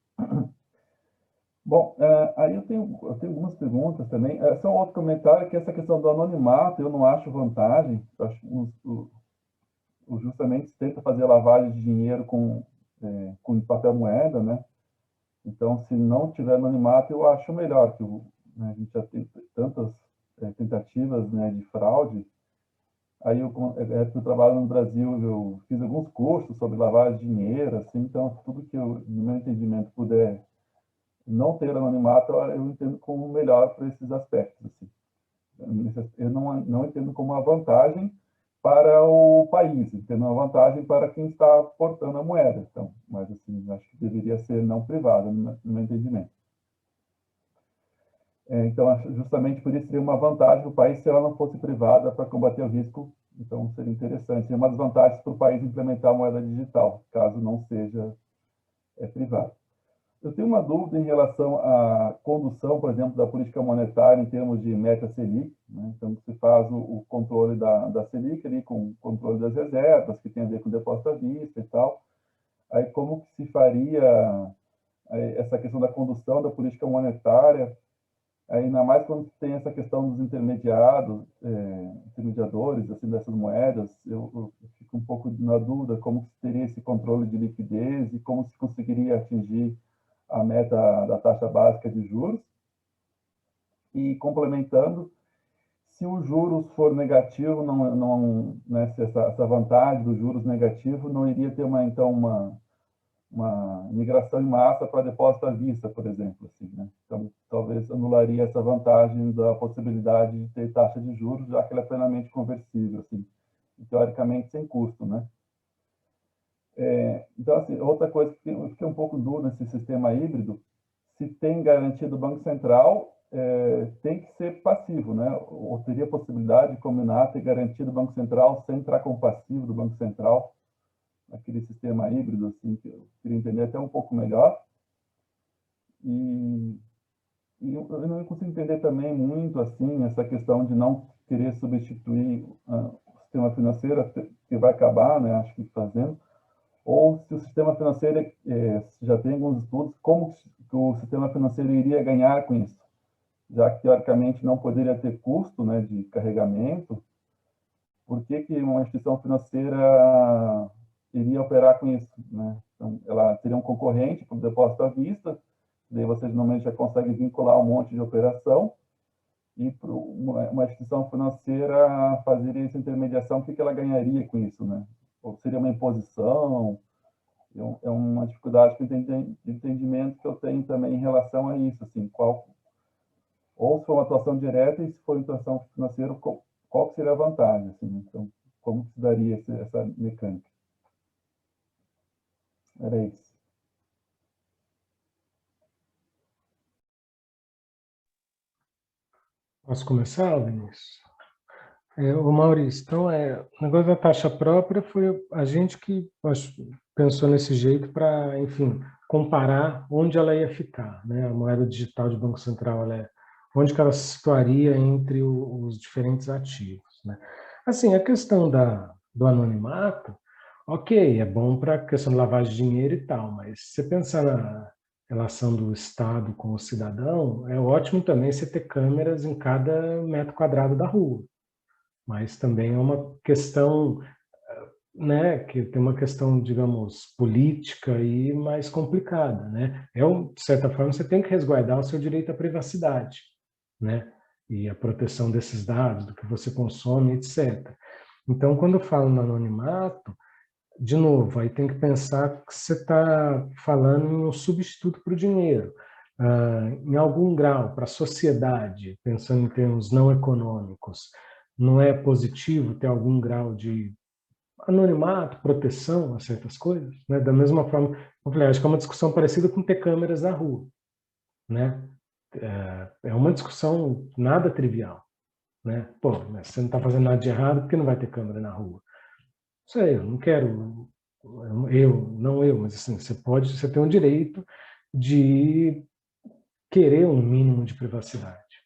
Bom, aí eu tenho algumas perguntas também. Só um outro comentário, que essa questão do anonimato, eu não acho vantagem. Eu acho justamente tenta fazer lavagem de dinheiro com papel moeda, né? Então, se não tiver anonimato, eu acho melhor, que né, a gente já tem tantas tentativas, né, de fraude. Aí eu trabalho no Brasil, eu fiz alguns cursos sobre lavagem de dinheiro, assim, então tudo que eu, no meu entendimento, puder não ter anonimato, eu entendo como melhor para esses aspectos, assim. Eu não entendo como uma vantagem para o país, entendo uma vantagem para quem está portando a moeda, então, mas assim, acho que deveria ser não privada, no meu entendimento. Então, justamente por isso seria uma vantagem para o país se ela não fosse privada para combater o risco, então seria interessante. Seria uma das vantagens para o país implementar a moeda digital, caso não seja privada. Eu tenho uma dúvida em relação à condução, por exemplo, da política monetária em termos de meta Selic, né? Então, se faz o controle da Selic ali com o controle das reservas, que tem a ver com depósito à vista e tal. Aí, como que se faria essa questão da condução da política monetária, ainda mais quando tem essa questão dos intermediadores assim, dessas moedas, eu fico um pouco na dúvida como se teria esse controle de liquidez e como se conseguiria atingir a meta da taxa básica de juros. E complementando, se o juros for negativo, né, se essa vantagem dos juros negativo não iria ter uma migração em massa para depósito à vista, por exemplo. Assim, né? Então, talvez anularia essa vantagem da possibilidade de ter taxa de juros, já que ela é plenamente conversível, assim, e, teoricamente sem custo. Né? Então, assim, outra coisa que eu fiquei um pouco duro nesse sistema híbrido, se tem garantia do Banco Central, tem que ser passivo, né? Ou teria possibilidade de combinar ter garantia do Banco Central sem entrar com o passivo do Banco Central, aquele sistema híbrido, assim, que eu queria entender até um pouco melhor. E eu não consigo entender também muito, assim, essa questão de não querer substituir o sistema financeiro, que vai acabar, né, acho que fazendo, ou se o sistema financeiro, já tem alguns estudos, como que o sistema financeiro iria ganhar com isso, já que, teoricamente, não poderia ter custo, né, de carregamento. Por que uma instituição financeira iria operar com isso, né? Então, ela teria um concorrente para o depósito à vista, daí você normalmente já consegue vincular um monte de operação, e para uma instituição financeira fazer essa intermediação, o que ela ganharia com isso, né? Ou seria uma imposição? É uma dificuldade de entendimento que eu tenho também em relação a isso, assim, ou se for uma atuação direta e se for uma atuação financeira, qual que seria a vantagem, assim, então, como se daria essa mecânica? Era isso. Posso começar, Vinícius? O Maurício, então, o negócio da taxa própria foi a gente que pensou nesse jeito para, enfim, comparar onde ela ia ficar, né? A moeda digital de Banco Central, onde que ela se situaria entre os diferentes ativos, né? Assim, a questão do anonimato, ok, é bom para a questão de lavagem de dinheiro e tal, mas se você pensar na relação do Estado com o cidadão, é ótimo também você ter câmeras em cada metro quadrado da rua. Mas também é uma questão, né, que tem uma questão, digamos, política e mais complicada, né? De certa forma, você tem que resguardar o seu direito à privacidade, né? E a proteção desses dados, do que você consome, etc. Então, quando eu falo no anonimato, de novo, aí tem que pensar que você está falando em um substituto para o dinheiro. Em algum grau, para a sociedade, pensando em termos não econômicos, não é positivo ter algum grau de anonimato, proteção a certas coisas, né? Da mesma forma, eu falei, acho que é uma discussão parecida com ter câmeras na rua, né? É uma discussão nada trivial, né? Pô, mas você não está fazendo nada de errado, por que não vai ter câmera na rua? Não sei, eu não quero, mas assim, você tem o direito de querer um mínimo de privacidade,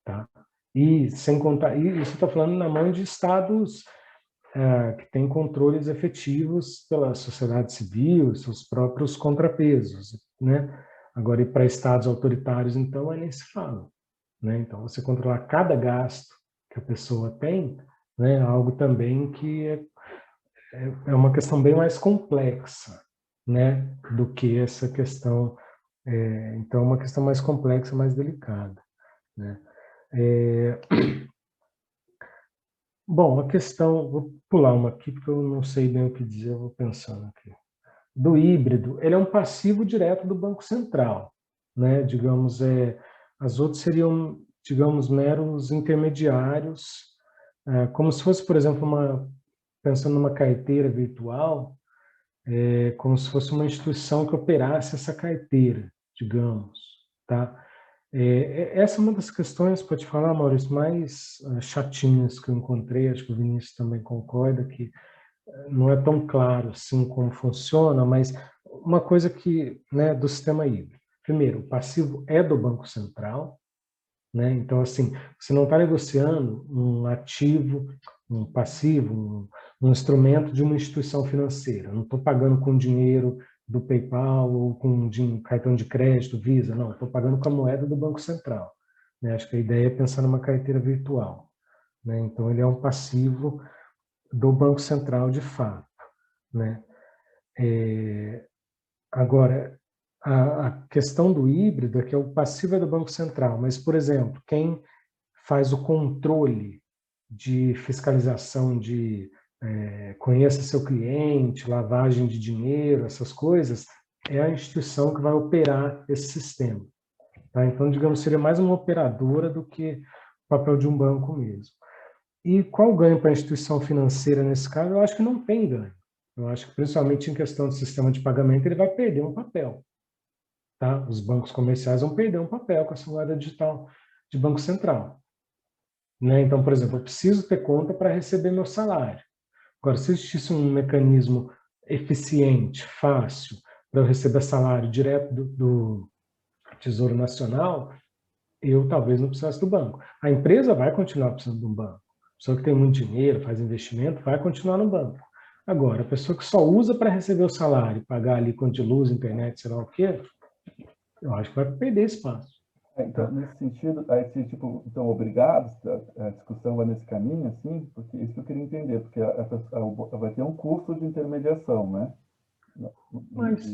tá? E sem contar, e isso está falando na mão de estados que têm controles efetivos pela sociedade civil, seus próprios contrapesos, né? Agora, e para estados autoritários, então, aí nem se fala, né? Então, você controlar cada gasto que a pessoa tem, né, é algo também que é uma questão bem mais complexa, né, do que essa questão. Então, é uma questão mais complexa, mais delicada, né? Bom, a questão, vou pular uma aqui, porque eu não sei bem o que dizer, eu vou pensando aqui. Do híbrido, ele é um passivo direto do Banco Central, né? Digamos, as outras seriam, digamos, meros intermediários, como se fosse, por exemplo, pensando numa carteira virtual, como se fosse uma instituição que operasse essa carteira, digamos, tá? Essa é uma das questões, para te falar, Maurício, mais chatinhas que eu encontrei, acho que o Vinícius também concorda, que não é tão claro assim como funciona, mas uma coisa que, né, do sistema híbrido. Primeiro, o passivo é do Banco Central, né? Então, assim, você não está negociando um ativo, um passivo, um instrumento de uma instituição financeira. Eu não estou pagando com dinheiro do PayPal ou com cartão de crédito, Visa, não. Estou pagando com a moeda do Banco Central. Né? Acho que a ideia é pensar numa carteira virtual. Né? Então, ele é um passivo do Banco Central de fato. Né? Agora, a questão do híbrido é que o passivo é do Banco Central, mas, por exemplo, quem faz o controle de fiscalização de conheça seu cliente, lavagem de dinheiro, essas coisas, é a instituição que vai operar esse sistema. Tá? Então, digamos, seria mais uma operadora do que o papel de um banco mesmo. E qual o ganho para a instituição financeira nesse caso? Eu acho que não tem ganho. Eu acho que, principalmente em questão do sistema de pagamento, ele vai perder um papel. Tá? Os bancos comerciais vão perder um papel com essa moeda digital de Banco Central. Né? Então, por exemplo, eu preciso ter conta para receber meu salário. Agora, se existisse um mecanismo eficiente, fácil, para eu receber salário direto do Tesouro Nacional, eu talvez não precisasse do banco. A empresa vai continuar precisando de um banco. A pessoa que tem muito dinheiro, faz investimento, vai continuar no banco. Agora, a pessoa que só usa para receber o salário, pagar ali conta de luz, internet, sei lá o quê, eu acho que vai perder espaço. Então, nesse sentido, aí, tipo, então, obrigados, a discussão vai nesse caminho, assim, porque isso que eu queria entender, porque vai ter um custo de intermediação, né? Mas,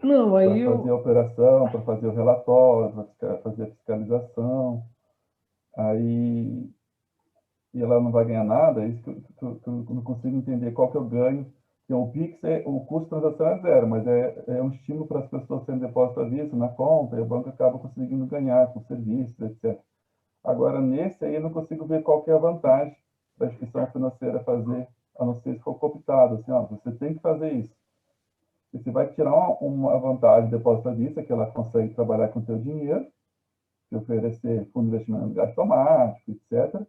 não, aí para fazer a operação, para fazer o relatório, para fazer a fiscalização, aí e ela não vai ganhar nada, é isso que eu não consigo entender qual que é o ganho. Então, o Pix, o custo de transação é zero, mas é um estímulo para as pessoas terem depósito à vista na conta, e o banco acaba conseguindo ganhar com serviços, etc. Agora, nesse aí, eu não consigo ver qual que é a vantagem da instituição financeira fazer, a não ser se for cooptado, assim, ó, você tem que fazer isso. E você vai tirar uma vantagem de depósito à vista, que ela consegue trabalhar com o seu dinheiro, te oferecer fundo de investimento de gasto automático, etc.,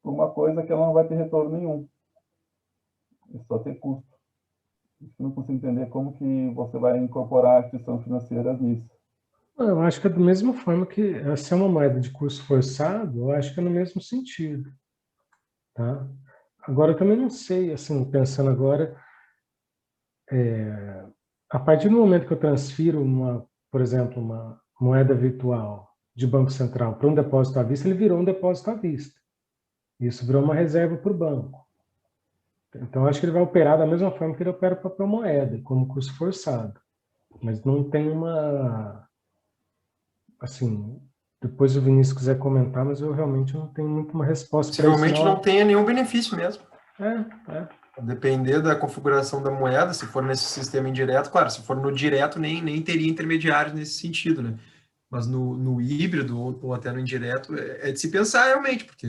por uma coisa que ela não vai ter retorno nenhum. É só ter custo. Eu não consigo entender como que você vai incorporar instituições financeiras nisso. eu acho que é da mesma forma que se é uma moeda de curso forçado, eu acho que é no mesmo sentido. Tá? Agora, eu também não sei, assim, pensando agora, a partir do momento que eu transfiro, por exemplo, uma moeda virtual de Banco Central para um depósito à vista, ele virou um depósito à vista. Isso virou uma reserva para o banco. Então, acho que ele vai operar da mesma forma que ele opera o papel moeda, como curso forçado. Mas não tem uma... Assim, depois o Vinícius quiser comentar, mas eu realmente não tenho muito uma resposta para isso. Possivelmente não tenha nenhum benefício mesmo. É. Depender da configuração da moeda, se for nesse sistema indireto, claro, se for no direto, nem teria intermediários nesse sentido, né? Mas no híbrido ou até no indireto, é de se pensar realmente, porque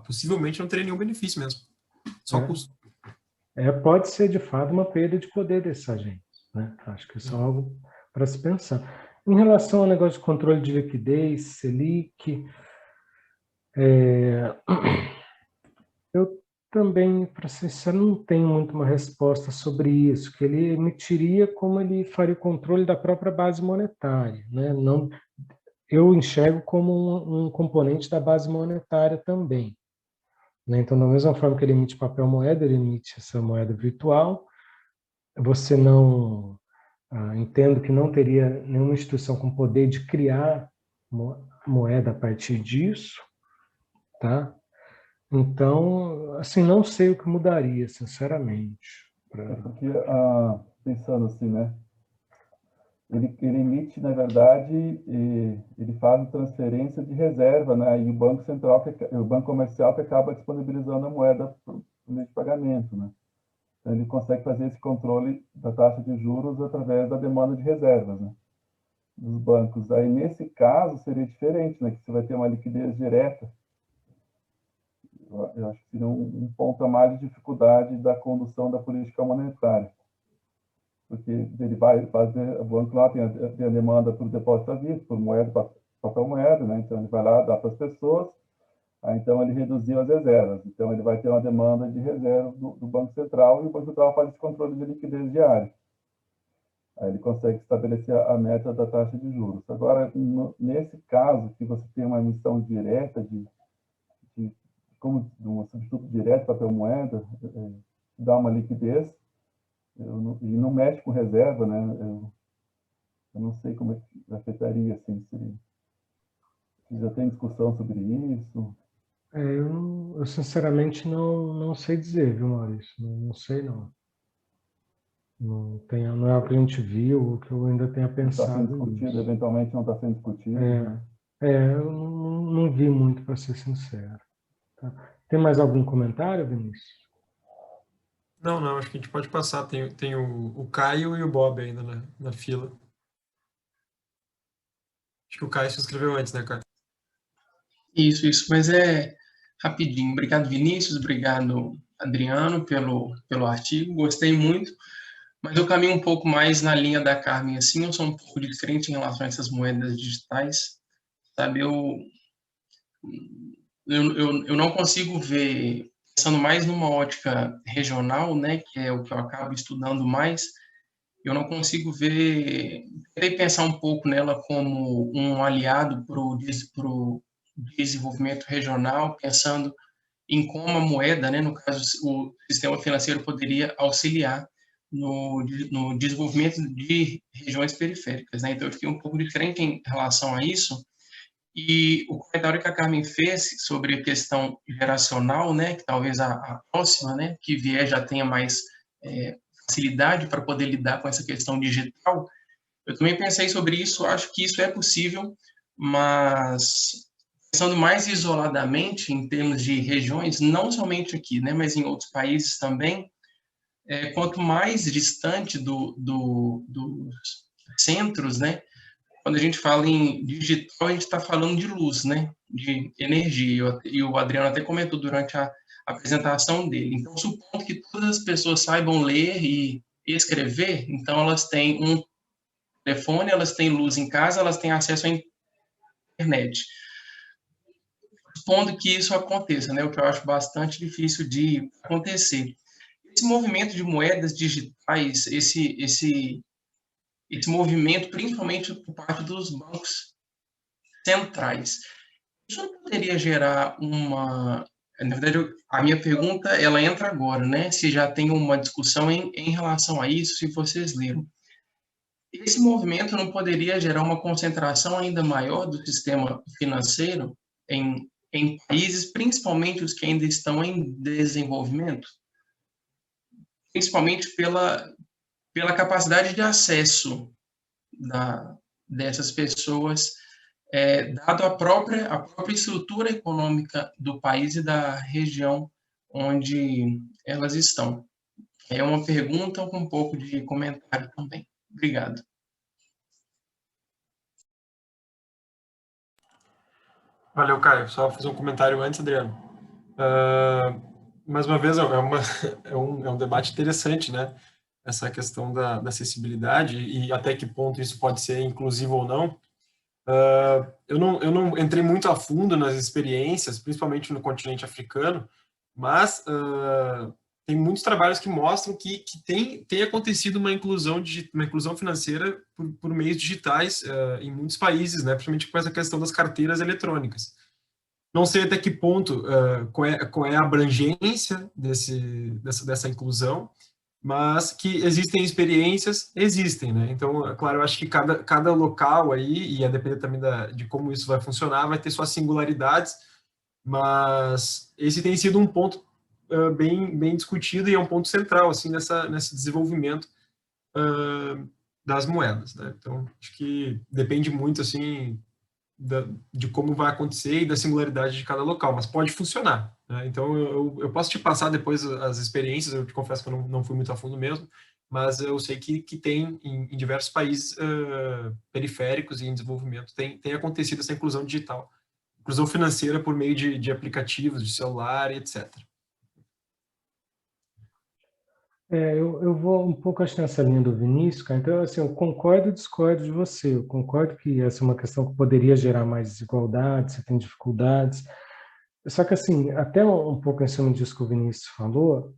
possivelmente não teria nenhum benefício mesmo. Só custo. Pode ser, de fato, uma perda de poder desses agentes. Né? Acho que isso é algo para se pensar. Em relação ao negócio de controle de liquidez, Selic, eu também, para ser sincero, não tenho muito uma resposta sobre isso, que ele emitiria como ele faria o controle da própria base monetária. Né? Não, eu enxergo como um componente da base monetária também. Né? Então, da mesma forma que ele emite papel moeda, ele emite essa moeda virtual. Você não... entendo que não teria nenhuma instituição com poder de criar moeda a partir disso, tá? Então, assim, não sei o que mudaria, sinceramente. Porque, pensando assim, né? ele emite, na verdade, ele faz a transferência de reserva, né? E o Banco Central, o Banco Comercial que acaba disponibilizando a moeda por meio de pagamento, né? Então, ele consegue fazer esse controle da taxa de juros através da demanda de reservas, né, dos bancos. Aí, nesse caso, seria diferente, né? Que você vai ter uma liquidez direta. Eu acho que seria um ponto a mais de dificuldade da condução da política monetária. Porque ele vai fazer, o banco lá tem a demanda por depósito à vista, por moeda, papel moeda, né? Então ele vai lá, dá para as pessoas, aí então ele reduziu as reservas. Então ele vai ter uma demanda de reserva do Banco Central e o Banco Central faz esse controle de liquidez diária. Aí ele consegue estabelecer a meta da taxa de juros. Agora, nesse caso, que você tem uma emissão direta como um substituto direto para papel moeda, dá uma liquidez, e não mexe com reserva, né? Eu não sei como é que afetaria, assim, se já tem discussão sobre isso. Eu sinceramente não sei dizer, viu, Maurício? Não sei, não. Não é algo que a gente viu, o que eu ainda tenha Está sendo pensado discutido, nisso. eventualmente não está sendo discutido. Né? Eu não vi muito, para ser sincero. Tá? Tem mais algum comentário, Vinícius? Não, acho que a gente pode passar. Tem o Caio e o Bob ainda na fila. Acho que o Caio se inscreveu antes, né, Caio? Isso, mas é rapidinho. Obrigado, Vinícius, obrigado, Adriano, pelo artigo, gostei muito, mas eu caminho um pouco mais na linha da Carmen, assim, eu sou um pouco diferente em relação a essas moedas digitais, sabe, eu não consigo ver, pensando mais numa ótica regional, né, que é o que eu acabo estudando mais, eu não consigo ver, tentei pensar um pouco nela como um aliado para o desenvolvimento regional, pensando em como a moeda, né, no caso o sistema financeiro, poderia auxiliar no desenvolvimento de regiões periféricas. Né? Então, eu fiquei um pouco diferente em relação a isso. E o comentário que a Carmen fez sobre a questão geracional, né, que talvez a próxima, né, que vier já tenha mais facilidade para poder lidar com essa questão digital, eu também pensei sobre isso, acho que isso é possível, mas pensando mais isoladamente em termos de regiões, não somente aqui, né, mas em outros países também, quanto mais distante dos centros, né, quando a gente fala em digital, a gente está falando de luz, né, de energia, e o Adriano até comentou durante a apresentação dele. Então, supondo que todas as pessoas saibam ler e escrever, então elas têm um telefone, elas têm luz em casa, elas têm acesso à internet. Supondo que isso aconteça, né, o que eu acho bastante difícil de acontecer. Esse movimento de moedas digitais, esse movimento, principalmente por parte dos bancos centrais, isso não poderia gerar uma... Na verdade, a minha pergunta, ela entra agora, né? Se já tem uma discussão em relação a isso, se vocês leram. Esse movimento não poderia gerar uma concentração ainda maior do sistema financeiro em países, principalmente os que ainda estão em desenvolvimento? Principalmente pela capacidade de acesso dessas pessoas, dado a própria estrutura econômica do país e da região onde elas estão. É uma pergunta com um pouco de comentário também. Obrigado. Valeu, Caio. Só fazer um comentário antes, Adriano. Mais uma vez, é um debate interessante, né? Essa questão da acessibilidade e até que ponto isso pode ser inclusivo ou não. Eu não entrei muito a fundo nas experiências, principalmente no continente africano, mas tem muitos trabalhos que mostram que tem acontecido uma inclusão financeira por meios digitais em muitos países, né? Principalmente com essa questão das carteiras eletrônicas. Não sei até que ponto, qual é a abrangência dessa inclusão, mas que existem experiências, existem, né? Então, claro, eu acho que cada local aí, e a depender também de como isso vai funcionar, vai ter suas singularidades, mas esse tem sido um ponto bem discutido e é um ponto central, assim, nesse desenvolvimento das moedas, né? Então, acho que depende muito, assim, de como vai acontecer e da singularidade de cada local, mas pode funcionar, né? Então, eu posso te passar depois as experiências, eu te confesso que eu não fui muito a fundo mesmo, mas eu sei que tem em diversos países periféricos e em desenvolvimento, tem acontecido essa inclusão digital, inclusão financeira por meio de aplicativos, de celular, etc. Eu vou um pouco, acho, nessa linha do Vinícius, cara. Então, assim, eu concordo e discordo de você. Eu concordo que essa é uma questão que poderia gerar mais desigualdades, você tem dificuldades. Só que, assim, até um pouco em cima disso que o Vinícius falou,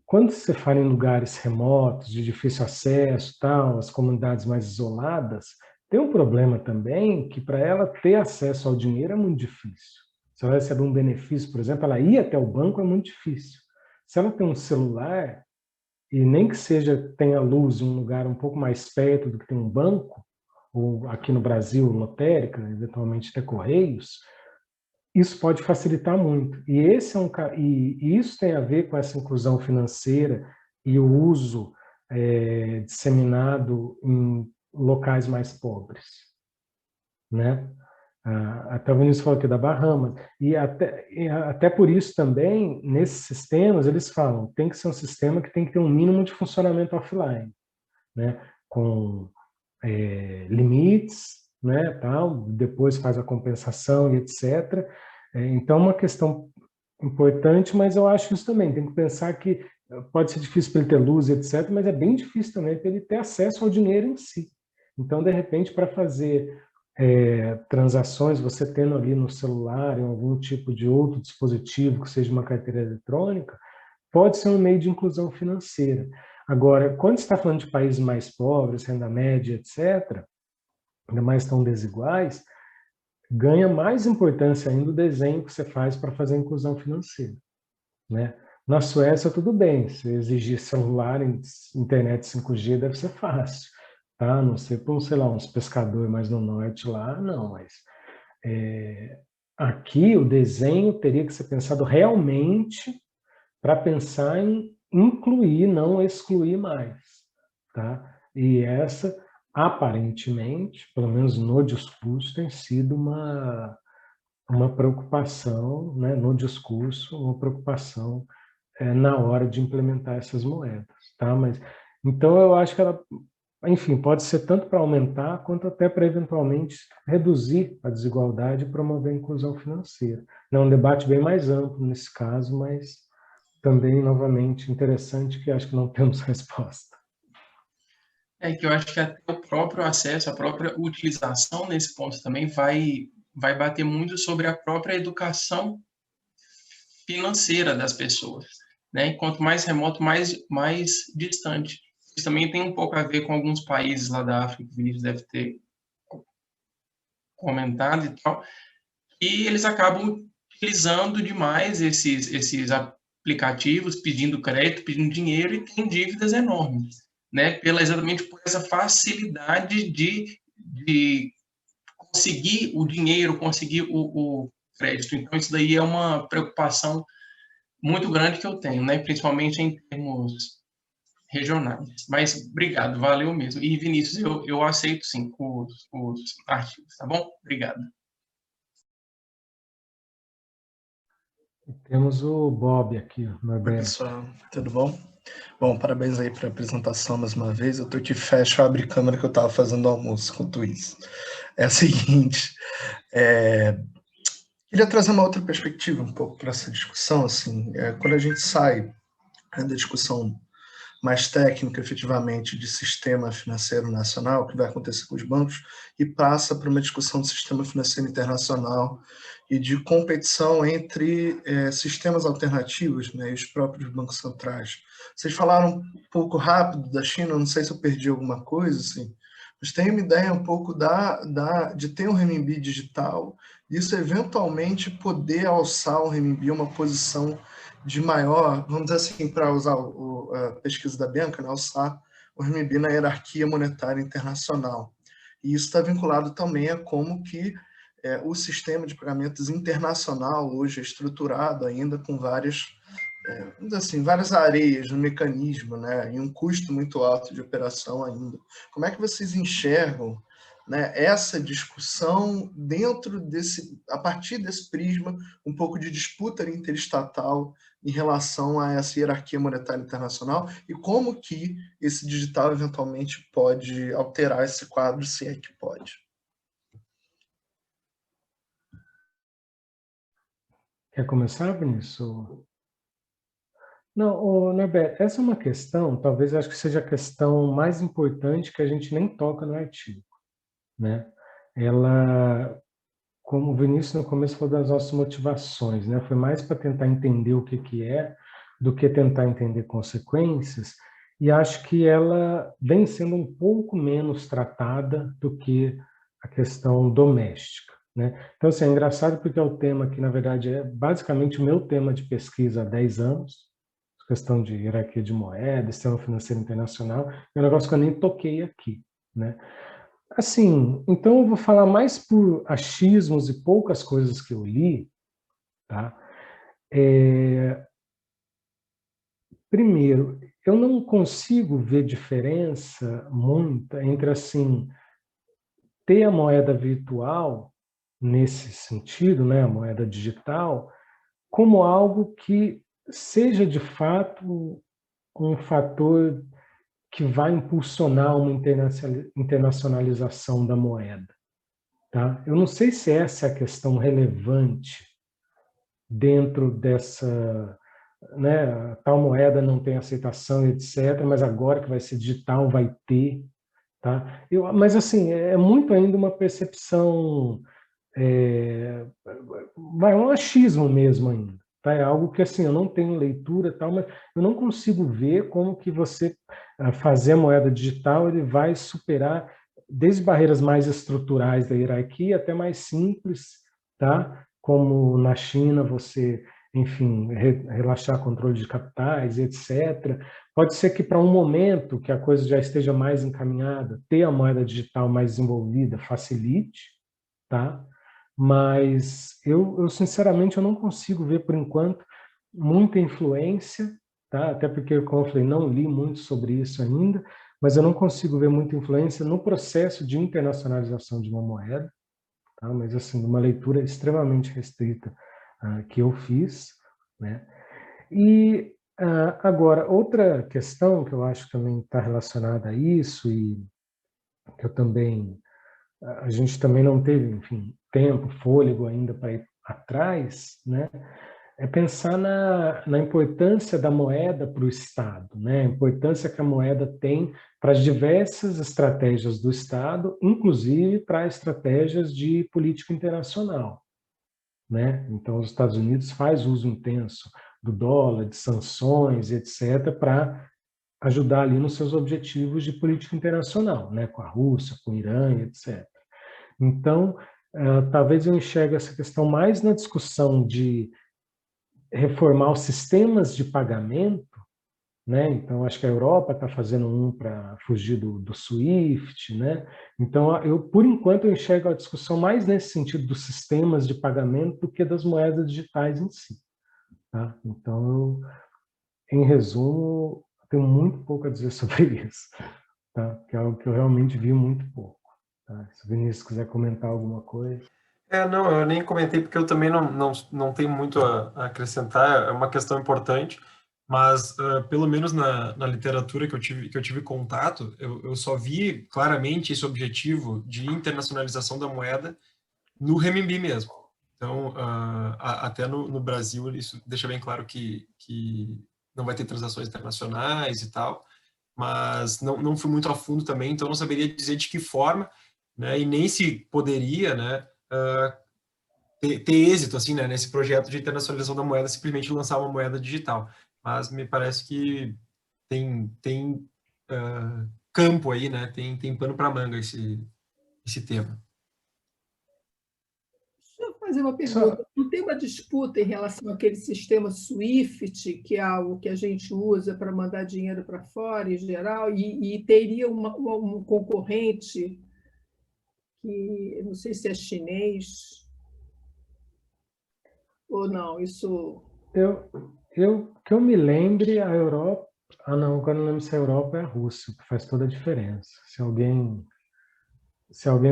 quando você fala em lugares remotos, de difícil acesso, tal, as comunidades mais isoladas, tem um problema também que para ela ter acesso ao dinheiro é muito difícil. Se ela receber um benefício, por exemplo, ela ir até o banco é muito difícil. Se ela tem um celular, e nem que seja tenha luz em um lugar um pouco mais perto do que tem um banco, ou aqui no Brasil, lotérica, eventualmente até correios, isso pode facilitar muito. E isso tem a ver com essa inclusão financeira e o uso disseminado em locais mais pobres, né? Até o Vinícius falou aqui da Bahamas, e até por isso também, nesses sistemas, eles falam, tem que ser um sistema que tem que ter um mínimo de funcionamento offline, né? Com limites, né, tal, depois faz a compensação e etc. Então, uma questão importante, mas eu acho isso também, tem que pensar que pode ser difícil para ele ter luz, etc., mas é bem difícil também para ele ter acesso ao dinheiro em si. Então, de repente, para fazer transações, você tendo ali no celular, em algum tipo de outro dispositivo, que seja uma carteira eletrônica, pode ser um meio de inclusão financeira. Agora, quando você está falando de países mais pobres, renda média, etc., ainda mais tão desiguais, ganha mais importância ainda o desenho que você faz para fazer a inclusão financeira, né? Na Suécia, tudo bem, se exigir celular, internet 5G deve ser fácil, tá? Não sei por, sei lá, uns pescadores mais no norte lá, não, mas aqui o desenho teria que ser pensado realmente para pensar em incluir, não excluir mais, tá? E essa, aparentemente, pelo menos no discurso, tem sido uma preocupação, né, no discurso, uma preocupação na hora de implementar essas moedas, tá? Mas, então, eu acho que ela, enfim, pode ser tanto para aumentar, quanto até para, eventualmente, reduzir a desigualdade e promover a inclusão financeira. É um debate bem mais amplo nesse caso, mas também, novamente, interessante, que acho que não temos resposta. Que eu acho que até o próprio acesso, a própria utilização nesse ponto também vai bater muito sobre a própria educação financeira das pessoas, né? E quanto mais remoto, mais distante. Isso também tem um pouco a ver com alguns países lá da África, que o Vinícius deve ter comentado e tal, e eles acabam utilizando demais esses aplicativos, pedindo crédito, pedindo dinheiro, e tem dívidas enormes, né? Exatamente por essa facilidade de conseguir o dinheiro, conseguir o crédito. Então, isso daí é uma preocupação muito grande que eu tenho, né? Principalmente em termos regionais. Mas, obrigado, valeu mesmo. E, Vinícius, eu aceito, sim, os artigos, tá bom? Obrigado. Temos o Bob aqui, Norberto. Oi, pessoal, tudo bom? Bom, parabéns aí para a apresentação mais uma vez. Eu tô aqui, fecho, abre câmera que eu estava fazendo almoço com o isso. É a seguinte, queria trazer uma outra perspectiva um pouco para essa discussão, assim, quando a gente sai da discussão mais técnica, efetivamente, de sistema financeiro nacional, que vai acontecer com os bancos, e passa para uma discussão do sistema financeiro internacional e de competição entre sistemas alternativos, né, e os próprios bancos centrais. Vocês falaram um pouco rápido da China, não sei se eu perdi alguma coisa, assim, mas tenho uma ideia um pouco de ter um renminbi digital, isso eventualmente poder alçar o renminbi a uma posição de maior, vamos dizer assim, para usar a pesquisa da Bianca, né, alçar o renminbi na hierarquia monetária internacional. E isso está vinculado também a como que o sistema de pagamentos internacional hoje é estruturado ainda com várias assim, várias areias no mecanismo, né, e um custo muito alto de operação ainda. Como é que vocês enxergam, né, essa discussão a partir desse prisma, um pouco de disputa interestatal em relação a essa hierarquia monetária internacional e como que esse digital eventualmente pode alterar esse quadro, se é que pode? Quer começar, Vinícius? Não, Norberto, essa é uma questão, talvez acho que seja a questão mais importante que a gente nem toca no artigo, né? Ela, como o Vinícius no começo falou das nossas motivações, né? Foi mais para tentar entender o que é, do que tentar entender consequências, e acho que ela vem sendo um pouco menos tratada do que a questão doméstica, né? Então, assim, é engraçado porque é o tema que, na verdade, é basicamente o meu tema de pesquisa há 10 anos, questão de hierarquia de moeda, sistema financeiro internacional, é um negócio que eu nem toquei aqui, né? Assim, então eu vou falar mais por achismos e poucas coisas que eu li, tá? Primeiro, eu não consigo ver diferença muita entre, assim, ter a moeda virtual, nesse sentido, né, a moeda digital, como algo que seja, de fato, um fator que vai impulsionar uma internacionalização da moeda. Tá? Eu não sei se essa é a questão relevante dentro dessa, né, tal moeda não tem aceitação, etc., mas agora que vai ser digital, vai ter. Tá? Mas, assim, é muito ainda uma percepção, vai um achismo mesmo ainda. Tá? É algo que, assim, eu não tenho leitura, tal, mas eu não consigo ver como que você fazer a moeda digital ele vai superar desde barreiras mais estruturais da hierarquia até mais simples, tá? Como na China você, enfim, relaxar controle de capitais, etc. Pode ser que para um momento que a coisa já esteja mais encaminhada, ter a moeda digital mais desenvolvida facilite, tá? Mas eu sinceramente eu não consigo ver por enquanto muita influência, tá? Até porque, como eu falei, não li muito sobre isso ainda, mas eu não consigo ver muita influência no processo de internacionalização de uma moeda, tá? Mas, assim, uma leitura extremamente restrita que eu fiz, né? E agora, outra questão que eu acho que também está relacionada a isso e que eu também a gente também não teve, enfim, tempo, fôlego ainda para ir atrás, né? É pensar na importância da moeda para o Estado, né? A importância que a moeda tem para as diversas estratégias do Estado, inclusive para estratégias de política internacional, né? Então, os Estados Unidos faz uso intenso do dólar, de sanções, etc., para ajudar ali nos seus objetivos de política internacional, né? Com a Rússia, com o Irã, etc. Então, talvez eu enxergue essa questão mais na discussão de reformar os sistemas de pagamento, né? Então, acho que a Europa está fazendo um para fugir do SWIFT, né? Então, por enquanto, eu enxergo a discussão mais nesse sentido dos sistemas de pagamento do que das moedas digitais em si, tá? Então, em resumo, tenho muito pouco a dizer sobre isso, tá? Que é algo que eu realmente vi muito pouco. Tá? Se o Vinícius quiser comentar alguma coisa. Não, eu nem comentei porque eu também não tenho muito a acrescentar, é uma questão importante, mas pelo menos na literatura que eu tive contato, eu só vi claramente esse objetivo de internacionalização da moeda no renminbi mesmo. Então, até no Brasil, isso deixa bem claro que não vai ter transações internacionais e tal, mas não fui muito a fundo também, então não saberia dizer de que forma, né, e nem se poderia, né, ter êxito assim, né, nesse projeto de internacionalização da moeda, simplesmente lançar uma moeda digital. Mas me parece que tem campo aí, né, tem pano para manga esse tema. Deixa eu fazer uma pergunta. Não tem uma disputa em relação àquele sistema SWIFT, que é algo que a gente usa para mandar dinheiro para fora, em geral, e teria um concorrente que, não sei se é chinês ou não, isso... Que eu me lembre, a Europa... Ah, não, agora não lembro se a Europa é a Rússia, que faz toda a diferença. Se alguém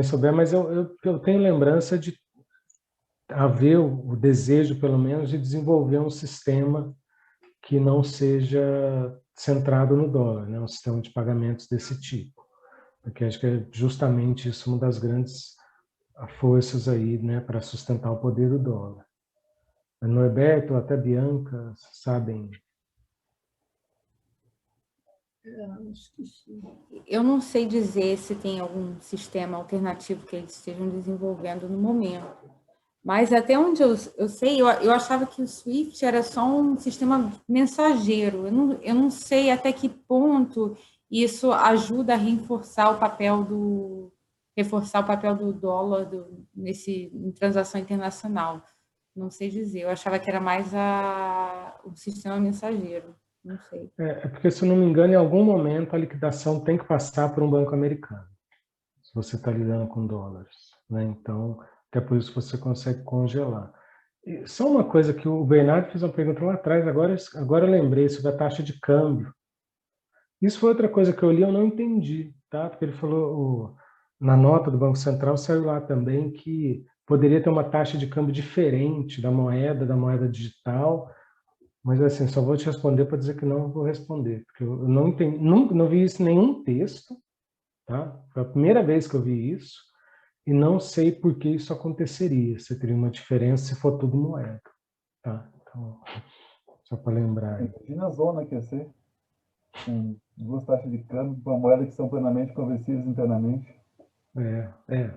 souber, mas eu tenho lembrança de haver o desejo, pelo menos, de desenvolver um sistema que não seja centrado no dólar, né? Um sistema de pagamentos desse tipo. Porque acho que é justamente isso uma das grandes forças aí, né, para sustentar o poder do dólar. A Norberto, até a Bianca, sabem. Eu não sei dizer se tem algum sistema alternativo que eles estejam desenvolvendo no momento. Mas até onde eu sei, eu achava que o SWIFT era só um sistema mensageiro. Eu não sei até que ponto isso ajuda a reforçar o papel do dólar em transação internacional. Não sei dizer. Eu achava que era mais o sistema mensageiro. Não sei. É porque, se eu não me engano, em algum momento a liquidação tem que passar por um banco americano, se você está lidando com dólares, né? Então, até por isso você consegue congelar. E só uma coisa que o Bernardo fez uma pergunta lá atrás, agora eu lembrei, sobre a taxa de câmbio. Isso foi outra coisa que eu li, eu não entendi, tá? Porque ele falou, na nota do Banco Central saiu lá também que poderia ter uma taxa de câmbio diferente da moeda digital. Mas assim, só vou te responder para dizer que não vou responder, porque eu não entendi, não vi isso em nenhum texto, tá? Foi a primeira vez que eu vi isso, e não sei por que isso aconteceria, se teria uma diferença se for tudo moeda, tá? Então, só para lembrar. Imagina a zona que ia ser, com 2 taxas de câmbio, com uma moeda que são plenamente conversíveis internamente.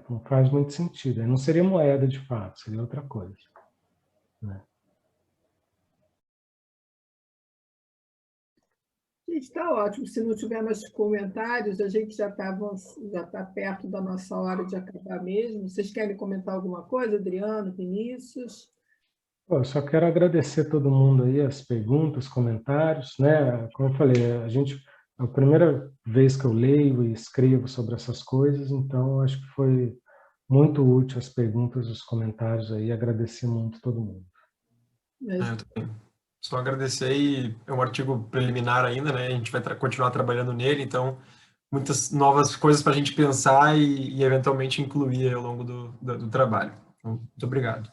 Não faz muito sentido. Não seria moeda de fato, seria outra coisa, né? Está ótimo. Se não tiver mais comentários, a gente já está perto da nossa hora de acabar mesmo. Vocês querem comentar alguma coisa, Adriano, Vinícius? Eu só quero agradecer todo mundo aí, as perguntas, comentários, né? Como eu falei, é a primeira vez que eu leio e escrevo sobre essas coisas, então acho que foi muito útil as perguntas, os comentários aí. Agradecer muito todo mundo. Eu também. Só agradecer, e é um artigo preliminar ainda, né? A gente vai continuar trabalhando nele, então muitas novas coisas para a gente pensar e eventualmente incluir ao longo do trabalho. Então, muito obrigado.